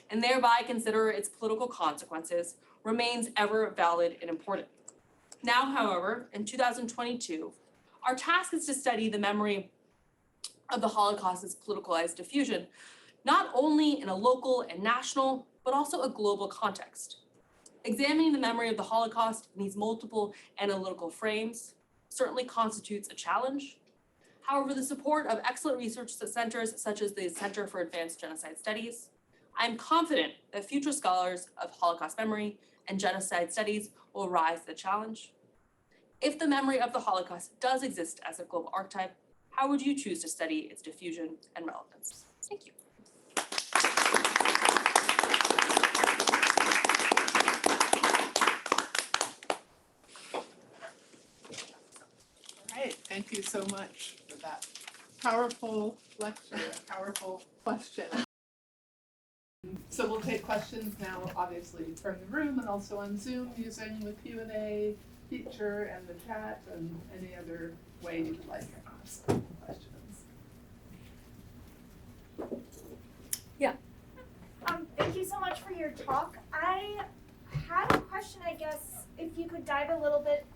and thereby consider its political consequences, remains ever valid and important. Now, however, in 2022, our task is to study the memory of the Holocaust's politicalized diffusion, not only in a local and national, but also a global context. Examining the memory of the Holocaust in these multiple analytical frames certainly constitutes a challenge. However, the support of excellent research centers such as the Center for Advanced Genocide Studies, I'm confident that future scholars of Holocaust memory and genocide studies will rise to the challenge. If the memory of the Holocaust does exist as a global archetype, how would you choose to study its diffusion and relevance? Thank you. All right, thank you so much for that powerful lecture, powerful question. So we'll take questions now, obviously, from the room and also on Zoom using the Q&A feature and the chat and any other way you would like to ask questions. Yeah. Thank you so much for your talk. I had a question, I guess, if you could dive a little bit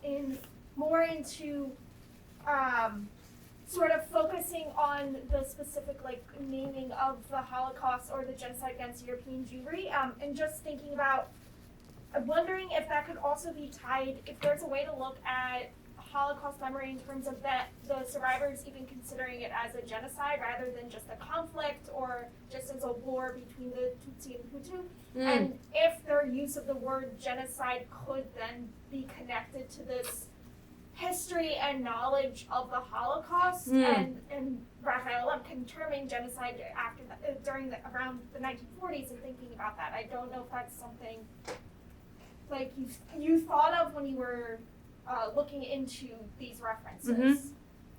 more into sort of focusing on the specific naming of the Holocaust or the genocide against European Jewry, and just thinking about, I'm wondering if that could also be tied, if there's a way to look at Holocaust memory in terms of that the survivors even considering it as a genocide rather than just a conflict or just as a war between the Tutsi and Hutu, and if their use of the word genocide could then be connected to this history and knowledge of the Holocaust, and Raphael confirming genocide after around the 1940s and thinking about that. I don't know if that's something like you thought of when you were looking into these references.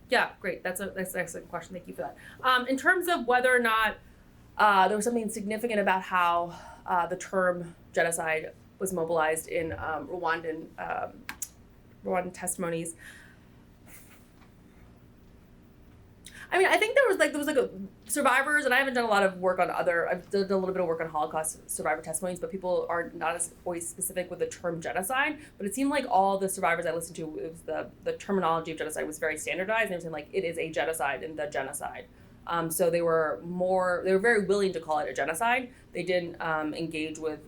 Yeah, great. That's an excellent question. Thank you for that. In terms of whether or not there was something significant about how the term genocide was mobilized in Rwandan testimonies. I mean, I think there was a survivors, and I haven't done a lot of work on I've done a little bit of work on Holocaust survivor testimonies, but people are not as always specific with the term genocide. But it seemed like all the survivors I listened to, it was the terminology of genocide was very standardized. They were saying like it is a genocide and the genocide. So they were very willing to call it a genocide. They didn't engage with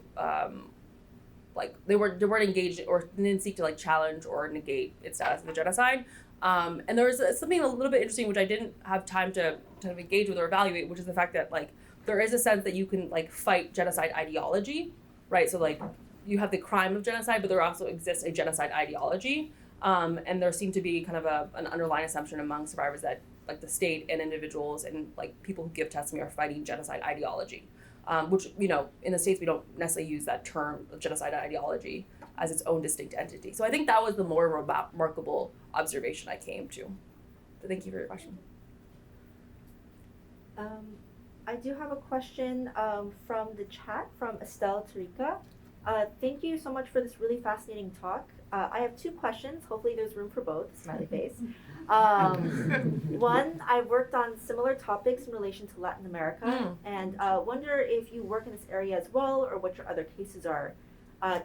they weren't engaged or didn't seek to challenge or negate its status of a genocide. And there was something a little bit interesting which I didn't have time to engage with or evaluate, which is the fact that there is a sense that you can fight genocide ideology, right? So you have the crime of genocide, but there also exists a genocide ideology. And there seemed to be kind of an underlying assumption among survivors that the state and individuals and people who give testimony are fighting genocide ideology. Which, in the States, we don't necessarily use that term of genocide ideology as its own distinct entity. So I think that was the more remarkable observation I came to. So thank you for your question. I do have a question from the chat from Estelle Tarika. Thank you so much for this really fascinating talk. I have two questions. Hopefully there's room for both, smiley face. One, I worked on similar topics in relation to Latin America, and wonder if you work in this area as well, or what your other cases are.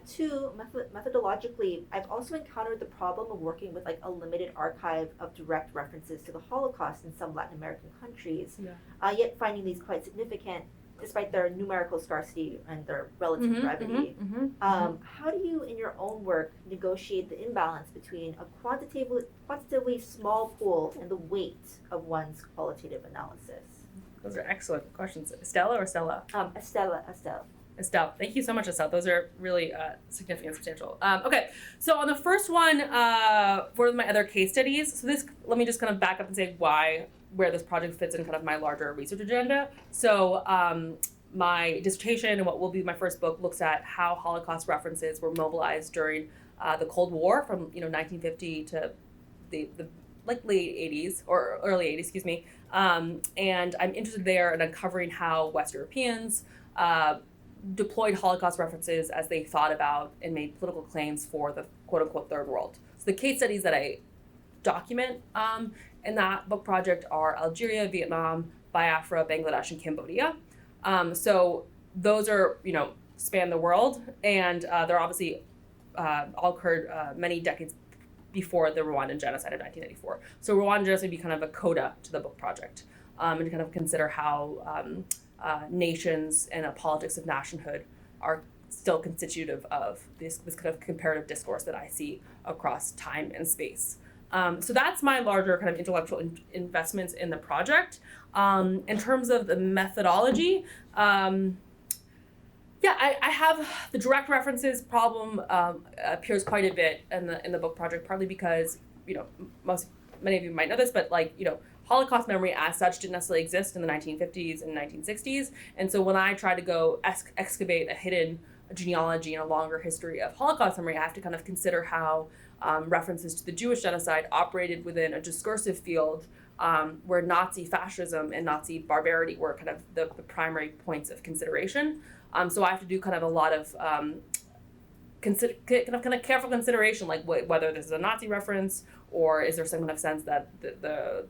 Two, methodologically, I've also encountered the problem of working with like a limited archive of direct references to the Holocaust in some Latin American countries, yet finding these quite significant despite their numerical scarcity and their relative brevity. How do you, in your own work, negotiate the imbalance between a quantitatively small pool and the weight of one's qualitative analysis? Those are excellent questions. Estella or Stella? Estelle. Estelle. Thank you so much, Estelle. Those are really significant and substantial. Okay, so on the first one, for my other case studies, so this, let me just kind of back up and say where this project fits in kind of my larger research agenda. So my dissertation and what will be my first book looks at how Holocaust references were mobilized during the Cold War from 1950 to the late 80s or early 80s, excuse me. And I'm interested there in uncovering how West Europeans deployed Holocaust references as they thought about and made political claims for the quote unquote third world. So the case studies that I document in that book project are Algeria, Vietnam, Biafra, Bangladesh, and Cambodia. So those are, span the world, and they're obviously all occurred many decades before the Rwandan genocide of 1994. So Rwandan genocide would be kind of a coda to the book project, and to kind of consider how nations and a politics of nationhood are still constitutive of this kind of comparative discourse that I see across time and space. So that's my larger kind of intellectual investments in the project. In terms of the methodology, I have the direct references problem appears quite a bit in the book project, partly because many of you might know this, but Holocaust memory as such didn't necessarily exist in the 1950s and 1960s, and so when I try to go excavate a hidden genealogy and a longer history of Holocaust memory, I have to kind of consider how references to the Jewish genocide operated within a discursive field where Nazi fascism and Nazi barbarity were kind of the primary points of consideration. So I have to do kind of a lot of careful consideration, like whether this is a Nazi reference or is there some kind of sense that the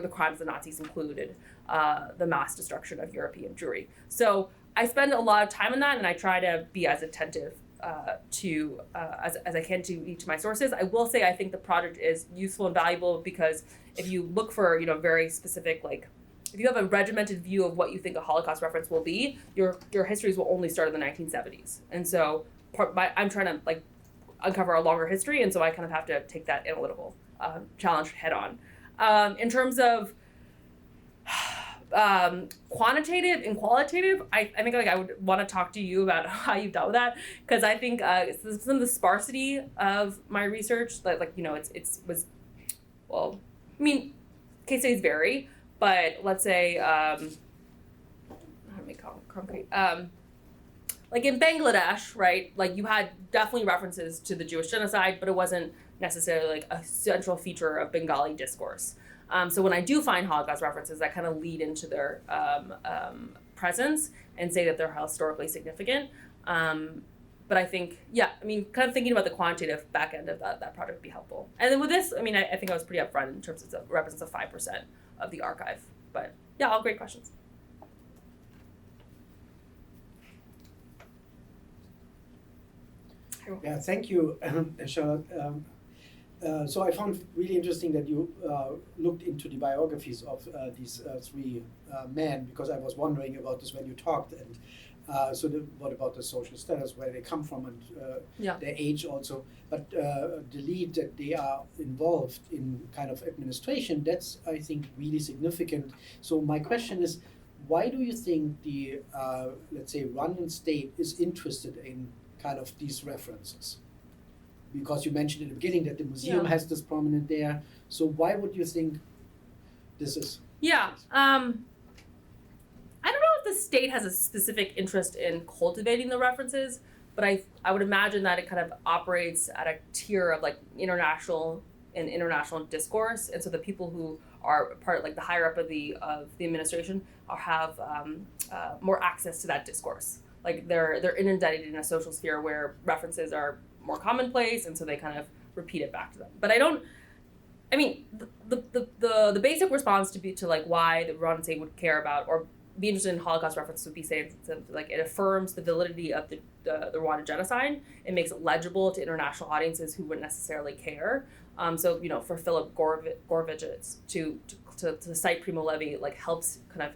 crimes of the Nazis included the mass destruction of European Jewry. So I spend a lot of time on that, and I try to be as attentive as I can to each of my sources. I will say I think the project is useful and valuable because if you look for very specific, if you have a regimented view of what you think a Holocaust reference will be, your histories will only start in the 1970s. And so I'm trying to uncover a longer history, and so I kind of have to take that analytical challenge head on. In terms of quantitative and qualitative, I think I would want to talk to you about how you've dealt with that, because I think some of the sparsity of my research, case studies vary, but let's say how to make concrete. In Bangladesh, right? You had definitely references to the Jewish genocide, but it wasn't necessarily a central feature of Bengali discourse. So when I do find Holocaust references, I kind of lead into their presence and say that they're historically significant. But I think, kind of thinking about the quantitative back end of that project would be helpful. And then with this, I think I was pretty upfront in terms of it represents a 5% of the archive. But yeah, all great questions. Yeah, thank you, Charlotte. So I found really interesting that you looked into the biographies of these three men, because I was wondering about this when you talked, and what about the social status, where they come from, and their age also. But the lead that they are involved in kind of administration, that's, I think, really significant. So my question is, why do you think the, let's say, Rwandan state is interested in kind of these references? Because you mentioned in the beginning that the museum has this prominent there. So why would you think this is? Yeah. I don't know if the state has a specific interest in cultivating the references, but I would imagine that it kind of operates at a tier of international discourse, and so the people who are part the higher up of the administration have more access to that discourse. like they're inundated in a social sphere where references are more commonplace, and so they kind of repeat it back to them. But the basic response to like why the Rwandan state would care about or be interested in Holocaust references would be saying like it affirms the validity of the Rwandan genocide. It makes it legible to international audiences who wouldn't necessarily care. So for Philip Gorovitch to cite Primo Levi like helps kind of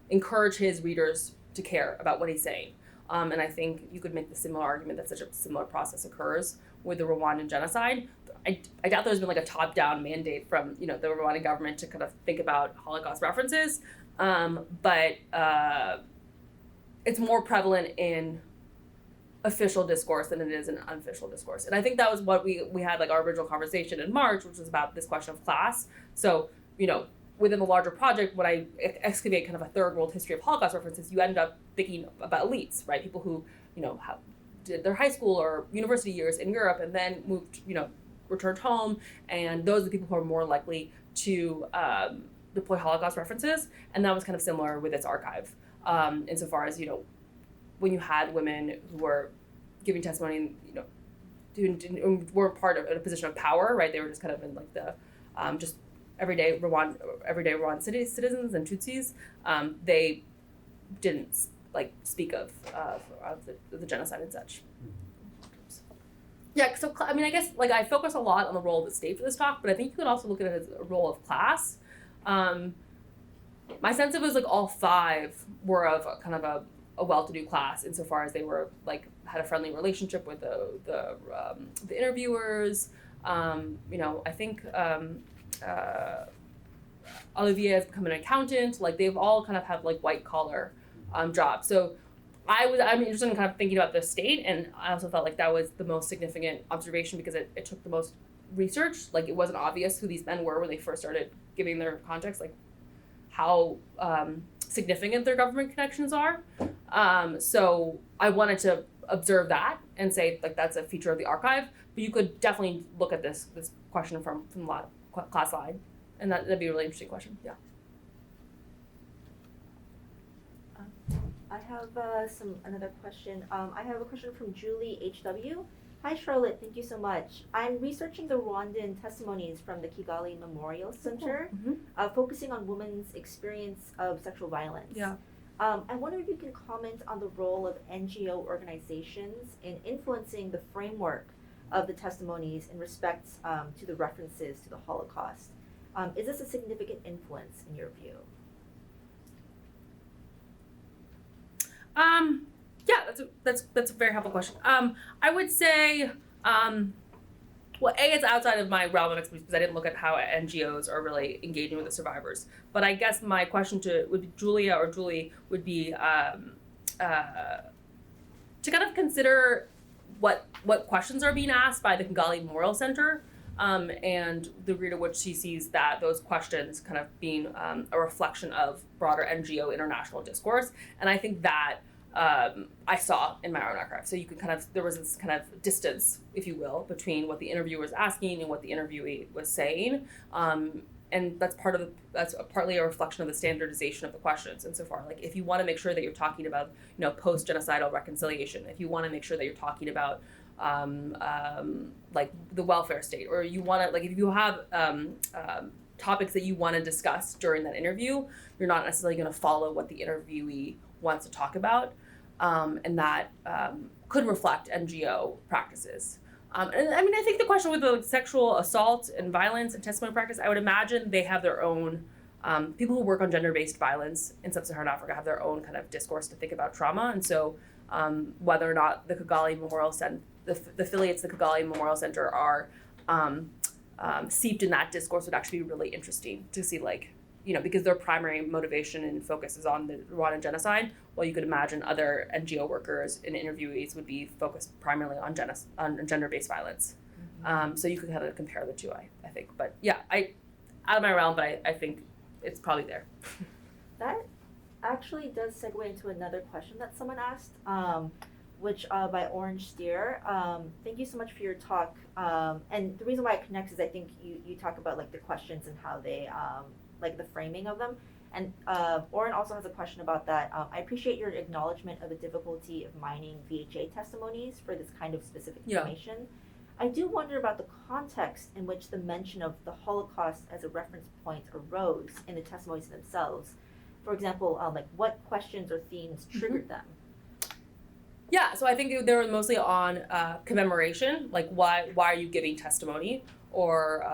encourage his readers to care about what he's saying. And I think you could make the similar argument that such a similar process occurs with the Rwandan genocide. I doubt there's been like a top-down mandate from the Rwandan government to kind of think about Holocaust references, but it's more prevalent in official discourse than it is in unofficial discourse. And I think that was what we had like our original conversation in March, which was about this question of class. So within the larger project, when I excavate kind of a third world history of Holocaust references, you end up thinking about elites, right? People who did their high school or university years in Europe and then moved, returned home, and those are the people who are more likely to deploy Holocaust references. And that was kind of similar with its archive, insofar as when you had women who were giving testimony, weren't part of a position of power, right? They were just kind of in like the just everyday Rwandan citizens and Tutsis. They didn't like speak of the genocide and such. Yeah, so I guess like I focus a lot on the role of the state for this talk, but I think you could also look at it as a role of class. My sense of it was like all five were of kind of a well-to-do class insofar as they were like had a friendly relationship with the interviewers. I think Olivier has become an accountant. Like they've all kind of have like white collar jobs. So I'm interested in kind of thinking about the state, and I also felt like that was the most significant observation because it took the most research. Like it wasn't obvious who these men were when they first started giving their context, like how significant their government connections are. So I wanted to observe that and say like that's a feature of the archive, but you could definitely look at this question from a class side, and that'd be a really interesting question. Yeah. I have another question. I have a question from Julie HW. Hi Charlotte, thank you so much. I'm researching the Rwandan testimonies from the Kigali Memorial Center, focusing on women's experience of sexual violence. Yeah. I wonder if you can comment on the role of NGO organizations in influencing the framework of the testimonies in respect to the references to the Holocaust. Is this a significant influence in your view? Yeah, that's a very helpful question. I would say, well, it's outside of my realm of expertise because I didn't look at how NGOs are really engaging with the survivors. But I guess my question would be Julie would be to kind of consider what questions are being asked by the Kigali Memorial Center, and the degree to which she sees that those questions kind of being a reflection of broader NGO international discourse. And I think that I saw in my own archive. So you could there was this kind of distance, if you will, between what the interviewer was asking and what the interviewee was saying. And that's partly a reflection of the standardization of the questions insofar. Like if you want to make sure that you're talking about, post-genocidal reconciliation, if you want to make sure that you're talking about like the welfare state, or you want to, like if you have topics that you want to discuss during that interview, you're not necessarily going to follow what the interviewee wants to talk about, and that could reflect NGO practices. And I think the question with the sexual assault and violence and testimony practice, I would imagine they have their own, people who work on gender-based violence in sub-Saharan Africa have their own kind of discourse to think about trauma. And so whether or not the Kigali Memorial Center, the affiliates of the Kigali Memorial Center are seeped in that discourse would actually be really interesting to see, like, because their primary motivation and focus is on the Rwandan genocide, well, you could imagine other NGO workers and interviewees would be focused primarily on gender-based violence. Mm-hmm. So you could kind of compare the two, I think. But yeah, out of my realm, but I think it's probably there. That actually does segue into another question that someone asked, which by Orange Steer. Thank you so much for your talk. And the reason why it connects is I think you talk about like the questions and how they, like the framing of them. And Oren also has a question about that. I appreciate your acknowledgement of the difficulty of mining VHA testimonies for this kind of specific information. I do wonder about the context in which the mention of the Holocaust as a reference point arose in the testimonies themselves. For example, like what questions or themes triggered them? Yeah, so I think they were mostly on commemoration, like why are you giving testimony, or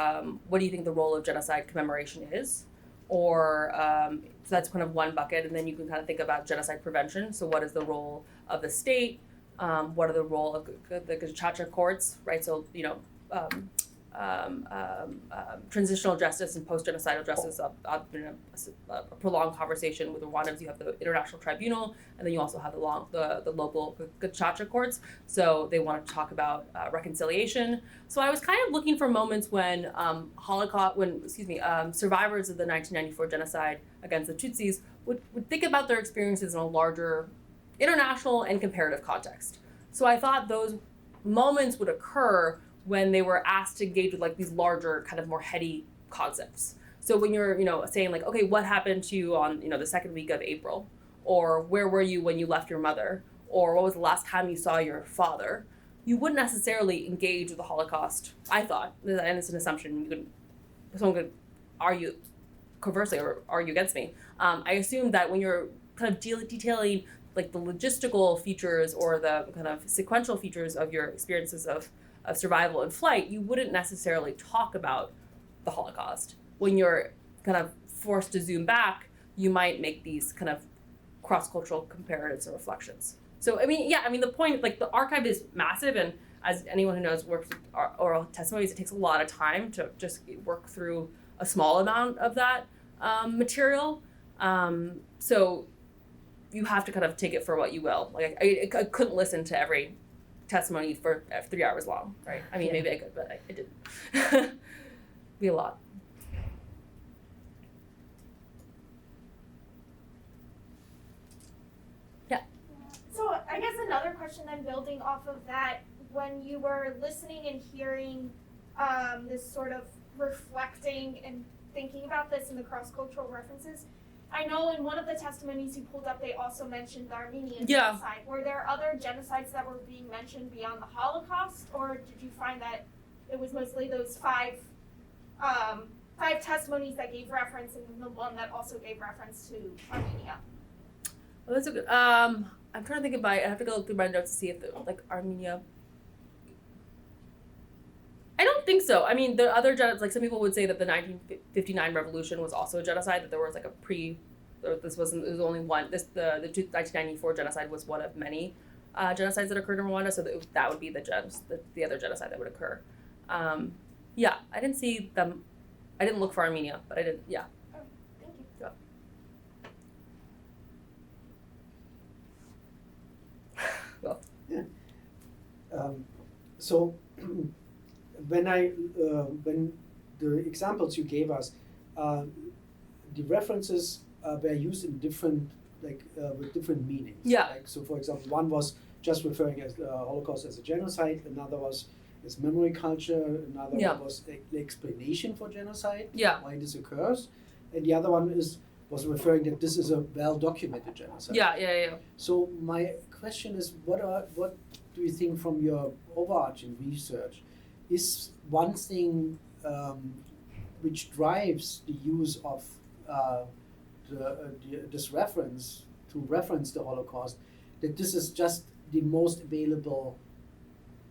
what do you think the role of genocide commemoration is, or so that's kind of one bucket, and then you can kind of think about genocide prevention. So what is the role of the state? What are the role of the gacaca courts, right? So transitional justice and post-genocidal justice. I've been a prolonged conversation with Rwandans. You have the International Tribunal, and then you also have the local gacaca courts. So they want to talk about reconciliation. So I was kind of looking for moments when survivors of the 1994 genocide against the Tutsis would think about their experiences in a larger international and comparative context. So I thought those moments would occur when they were asked to engage with like these larger, kind of more heady concepts. So when you're, saying like, okay, what happened to you on, the second week of April? Or where were you when you left your mother? Or what was the last time you saw your father? You wouldn't necessarily engage with the Holocaust, I thought, and it's an assumption. Someone could argue conversely or argue against me. I assumed that when you're kind of detailing like the logistical features or the kind of sequential features of your experiences of survival and flight, you wouldn't necessarily talk about the Holocaust. When you're kind of forced to zoom back, you might make these kind of cross-cultural comparatives and reflections. So, the point, like the archive is massive, and as anyone who knows works with oral testimonies, it takes a lot of time to just work through a small amount of that material. So you have to kind of take it for what you will. Like I couldn't listen to every testimony for 3 hours long, right? I mean, maybe I could, but I didn't. Be a lot. Yeah. So I guess another question then building off of that, when you were listening and hearing this sort of reflecting and thinking about this in the cross-cultural references, I know in one of the testimonies you pulled up, they also mentioned the Armenian genocide. Were there other genocides that were being mentioned beyond the Holocaust, or did you find that it was mostly those five testimonies that gave reference and the one that also gave reference to Armenia? Well, that's a good. I'm trying to think I have to go through my notes to see if Armenia. I don't think so. I mean, the other genocides, like some people would say that the 1959 revolution was also a genocide, that there was like it was only one. The 1994 genocide was one of many genocides that occurred in Rwanda, so that would be the other genocide that would occur. I didn't see them. I didn't look for Armenia, but I did. Yeah. Oh, thank you. Yeah. Well. Yeah. So. When the examples you gave us, the references were used in different, with different meanings. Yeah. So, for example, one was just referring as the Holocaust as a genocide. Another was as memory culture. Another one was the explanation for genocide. Yeah. Why this occurs, and the other one was referring that this is a well-documented genocide. Yeah. So my question is, what do you think from your overarching research? Is one thing which drives the use of this reference to reference the Holocaust, that this is just the most available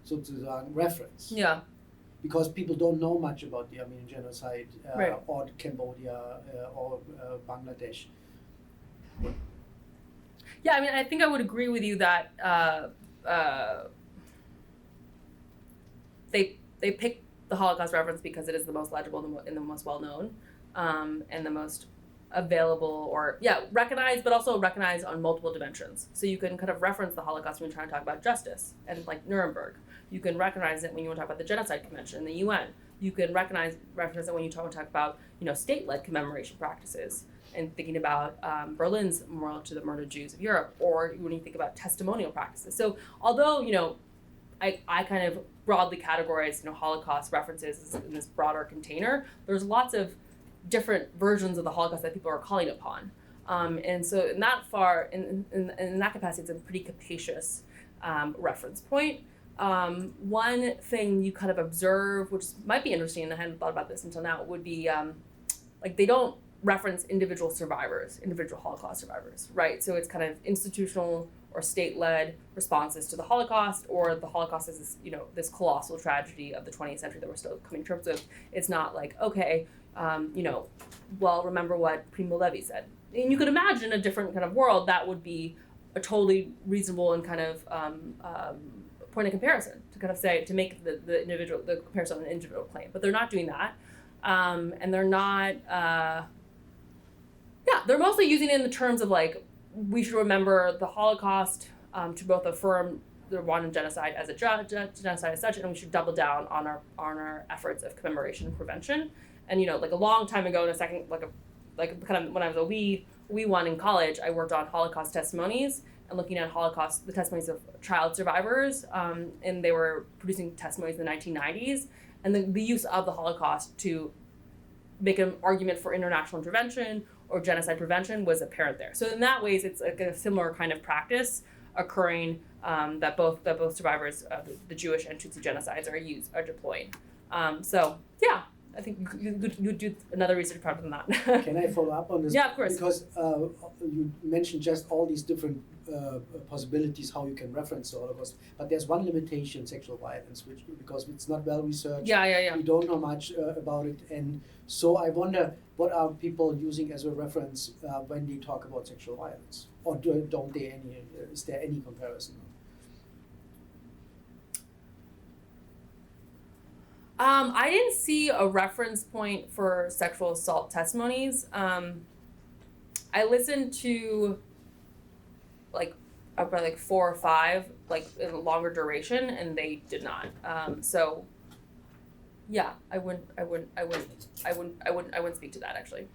sozusagen reference? Yeah. Because people don't know much about the Armenian genocide Right. or Cambodia or Bangladesh. Yeah, I think I would agree with you that they picked the Holocaust reference because it is the most legible and the most well-known, and the most available recognized, but also recognized on multiple dimensions. So you can kind of reference the Holocaust when you're trying to talk about justice and like Nuremberg. You can recognize it when you want to talk about the Genocide Convention in the UN. You can reference it when you talk about state-led commemoration practices and thinking about Berlin's memorial to the murdered Jews of Europe, or when you think about testimonial practices. So although I kind of broadly categorize Holocaust references in this broader container, there's lots of different versions of the Holocaust that people are calling upon. And so in that capacity, it's a pretty capacious reference point. One thing you kind of observe, which might be interesting, and I hadn't thought about this until now, would be like they don't reference individual survivors, individual Holocaust survivors, right? So it's kind of institutional or state-led responses to the Holocaust, or the Holocaust is this, this colossal tragedy of the 20th century that we're still coming to terms with. It's not like, okay, well, remember what Primo Levi said. And you could imagine a different kind of world that would be a totally reasonable and kind of point of comparison to kind of say, to make the comparison on an individual claim. But they're not doing that. And they're not, they're mostly using it in the terms of like, we should remember the Holocaust to both affirm the Rwandan genocide as a genocide as such, and we should double down on our efforts of commemoration and prevention. And like a long time ago, in a second, like kind of when I was a wee one in college, I worked on Holocaust testimonies and looking at the testimonies of child survivors, and they were producing testimonies in the 1990s, and the use of the Holocaust to make an argument for international intervention or genocide prevention was apparent there. So in that ways, it's like a similar kind of practice occurring that both survivors of the Jewish and Tutsi genocides are deploying. So yeah, I think you do another research project on that. Can I follow up on this? Yeah, of course. Because you mentioned just all these different possibilities how you can reference the Holocaust, but there's one limitation: sexual violence, because it's not well researched. Yeah. We don't know much about it, and so I wonder what are people using as a reference when they talk about sexual violence, or don't they any? Is there any comparison? I didn't see a reference point for sexual assault testimonies. I listened to probably 4 or 5, in a longer duration, and they did not. So yeah, I wouldn't speak to that actually.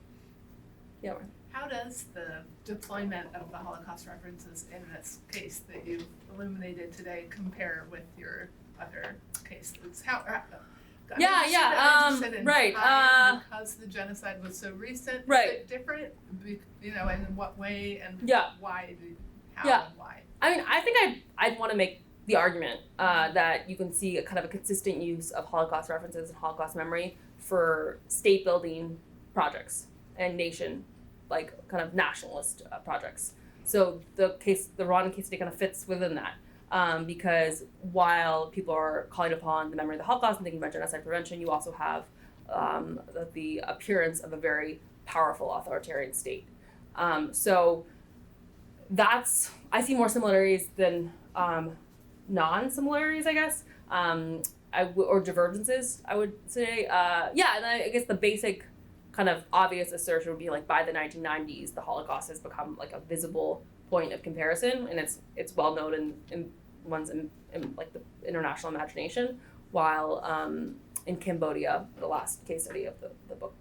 Yeah. How does the deployment of the Holocaust references in this case that you illuminated today compare with your other cases? Right. Because the genocide was so recent, right. Is it different? And in what way and why? Yeah. And why? I mean, I think I'd want to make the argument that you can see a kind of a consistent use of Holocaust references and Holocaust memory for state building projects and nation, kind of nationalist projects. So the Rwandan case study kind of fits within that. Because while people are calling upon the memory of the Holocaust and thinking about genocide prevention, you also have the appearance of a very powerful authoritarian state. So I see more similarities than non-similarities, I guess, or divergences, I would say. And I guess the basic kind of obvious assertion would be by the 1990s, the Holocaust has become a visible point of comparison, and it's well known in one's in the international imagination, while in Cambodia, the last case study of the book,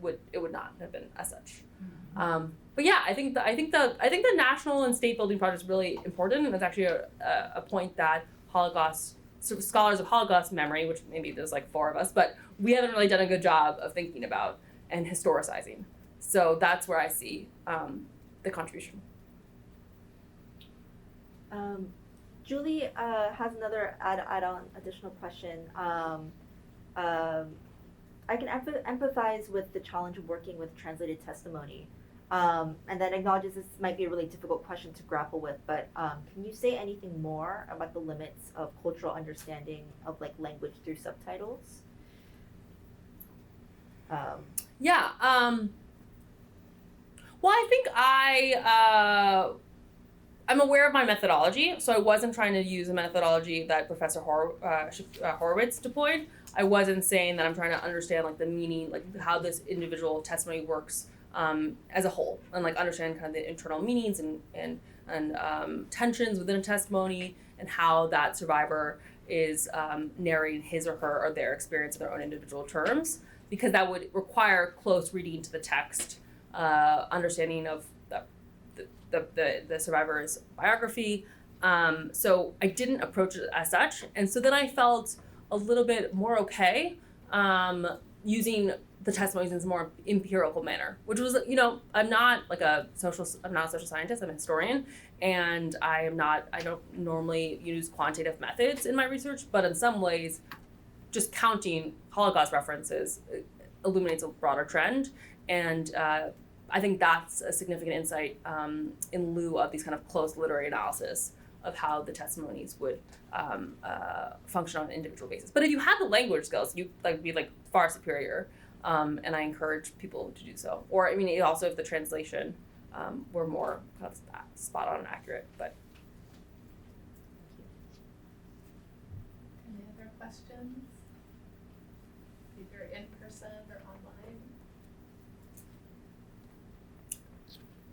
would not have been as such. Mm-hmm. But yeah, I think the national and state building project is really important, and it's actually a point that scholars of Holocaust memory, which maybe there's 4 of us, but we haven't really done a good job of thinking about and historicizing. So that's where I see the contribution. Julie has another add-on additional question. I can empathize with the challenge of working with translated testimony, and then acknowledges this might be a really difficult question to grapple with, but can you say anything more about the limits of cultural understanding of language through subtitles? Well, I think I'm aware of my methodology, so I wasn't trying to use a methodology that Professor Horowitz deployed. I wasn't saying that I'm trying to understand the meaning, how this individual testimony works as a whole, and understand kind of the internal meanings and tensions within a testimony, and how that survivor is narrating his or her or their experience in their own individual terms, because that would require close reading into the text, understanding of the survivor's biography. So I didn't approach it as such. And so then I felt a little bit more okay using the testimonies in a more empirical manner, which was, I'm not a social scientist, I'm a historian, and I don't normally use quantitative methods in my research, but in some ways, just counting Holocaust references illuminates a broader trend, and I think that's a significant insight in lieu of these kind of close literary analysis of how the testimonies would function on an individual basis. But if you have the language skills, you be far superior, and I encourage people to do so. Or also if the translation were more kind of spot on and accurate. But any other questions? Either in person or online.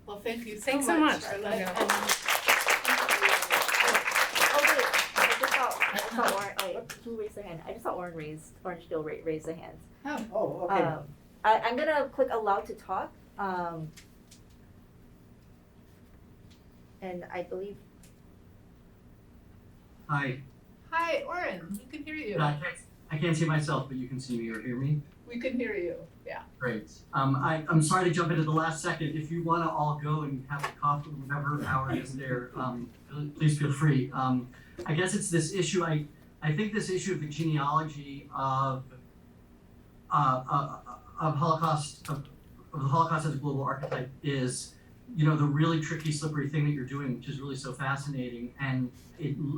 Well, thank you Thanks so much. Charlotte. Yeah. I just saw Oren. Wait, who raised their hand? I just saw Oren still raise their hand. Oh, okay. I'm gonna click allow to talk. And I believe. Hi. Hi, Oren. We can hear you. I can't see myself, but you can see me or hear me. We can hear you. Yeah. Great. I'm sorry to jump into the last second. If you want to all go and have a coffee, whatever hour it is there, please feel free. I guess it's this issue. I think this issue of the genealogy of Holocaust of the Holocaust as a global archetype is, the really tricky, slippery thing that you're doing, which is really so fascinating. And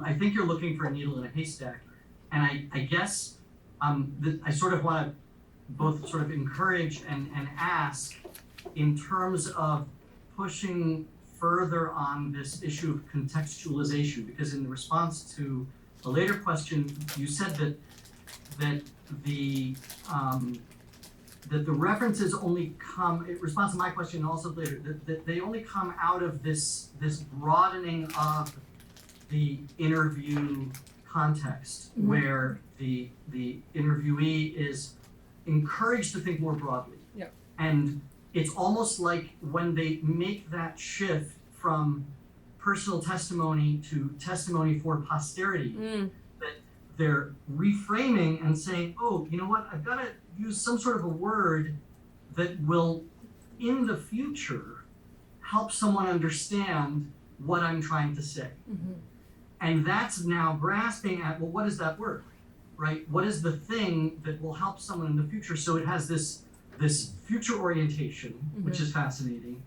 I think you're looking for a needle in a haystack. And I guess I sort of want to both sort of encourage and ask in terms of pushing further on this issue of contextualization, because in response to a later question, you said that the references only come, in response to my question and also later, that they only come out of this broadening of the interview context, where the interviewee is encouraged to think more broadly. Yeah. And it's almost like when they make that shift from personal testimony to testimony for posterity, that they're reframing and saying, oh, you know what, I've got to use some sort of a word that will, in the future, help someone understand what I'm trying to say. Mm-hmm. And that's now grasping at, well, what is that word, right? What is the thing that will help someone in the future? So it has this future orientation, which is fascinating.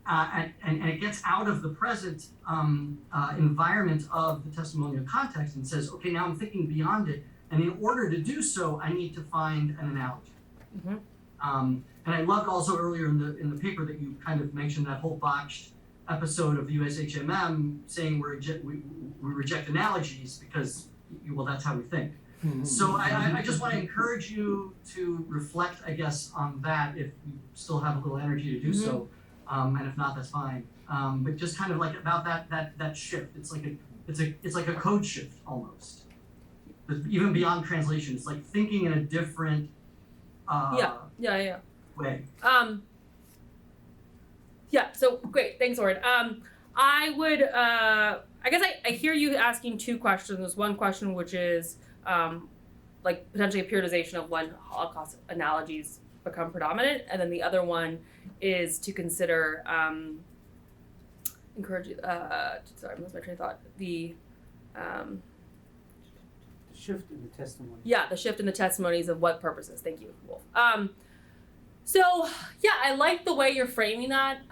And it gets out of the present environment of the testimonial context and says, okay, now I'm thinking beyond it. And in order to do so, I need to find an analogy. And I loved also earlier in the paper that you kind of mentioned that whole botched episode of the USHMM saying we reject analogies because, well, that's how we think. So I just want to encourage you to reflect, I guess, on that if you still have a little energy to do so, and if not, that's fine. But just kind of like about that shift. It's like a code shift almost. But even beyond translation, it's like thinking in a different way. Yeah, so great, thanks, Oren. I would, I guess I hear you asking two questions. There's one question which is like potentially a periodization of when Holocaust analogies become predominant, and then the other one is to consider, sorry, I lost my train of thought. The shift in the testimony. Yeah, the shift in the testimonies of what purposes. Thank you, Wolf. So yeah, I like the way you're framing that.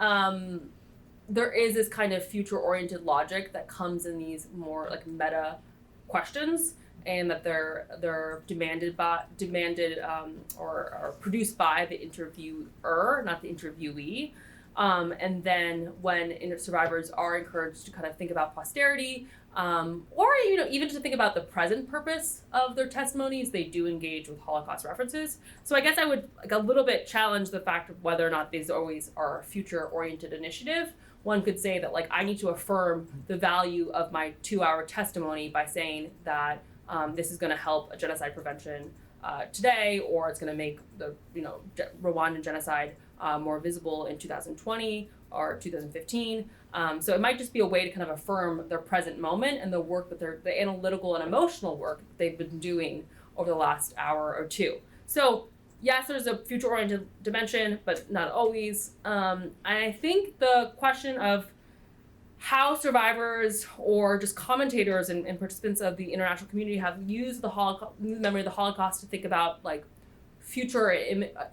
There is this kind of future-oriented logic that comes in these more like meta questions, and that they're demanded or produced by the interviewer, not the interviewee. And then when survivors are encouraged to kind of think about posterity, or even to think about the present purpose of their testimonies, they do engage with Holocaust references. So I guess I would a little bit challenge the fact of whether or not these always are a future-oriented initiative. One could say that I need to affirm the value of my 2-hour testimony by saying that this is going to help a genocide prevention today, or it's going to make the Rwandan genocide more visible in 2020 or 2015. So it might just be a way to kind of affirm their present moment and the work that the analytical and emotional work they've been doing over the last hour or two. So yes, there's a future-oriented dimension, but not always. And I think the question of how survivors or just commentators and participants of the international community have used the memory of the Holocaust to think about like future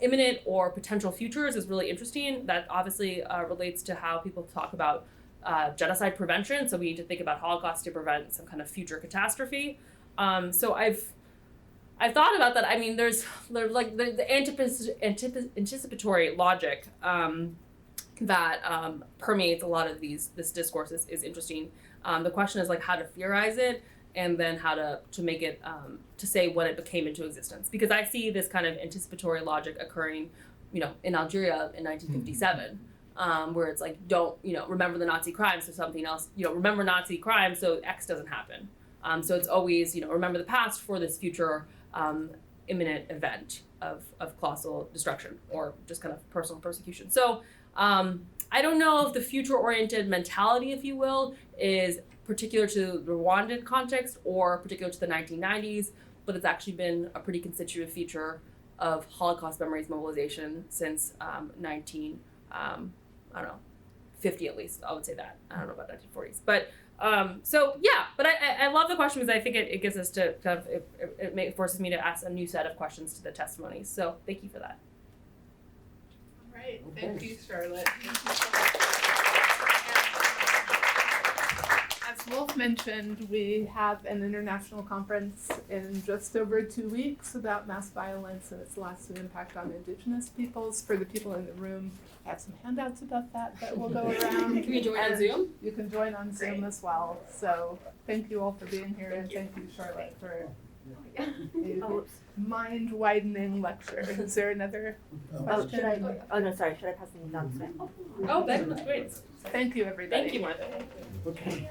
imminent or potential futures is really interesting. That obviously relates to how people talk about genocide prevention. So we need to think about Holocaust to prevent some kind of future catastrophe. So I've thought about that. I mean, there's like the anticipatory logic that permeates a lot of this discourse is interesting. The question is like how to theorize it, and then how to make it to say when it came into existence. Because I see this kind of anticipatory logic occurring, in Algeria in 1957, where it's like don't remember the Nazi crimes, so something else remember Nazi crimes so X doesn't happen. So it's always remember the past for this future imminent event of colossal destruction or just kind of personal persecution. So I don't know if the future-oriented mentality, if you will, is particular to the Rwandan context or particular to the 1990s, but it's actually been a pretty constitutive feature of Holocaust memories mobilization since 50 at least. I would say that. I don't know about 1940s, but so yeah. But I love the question because I think it gives us to kind of it forces me to ask a new set of questions to the testimonies. So thank you for that. Right. Thank you, Charlotte. As Wolf mentioned, we have an international conference in just over 2 weeks about mass violence and its lasting impact on Indigenous peoples. For the people in the room, I have some handouts about that will go around. Can we join on Zoom? You can join on Zoom as well. So thank you all for being here, and thank you, Charlotte, for a mind-widening lecture. Is there another question? Should I pass things down to Sven? Oh, that was great. Thank you, everybody. Thank you, Martha. Okay.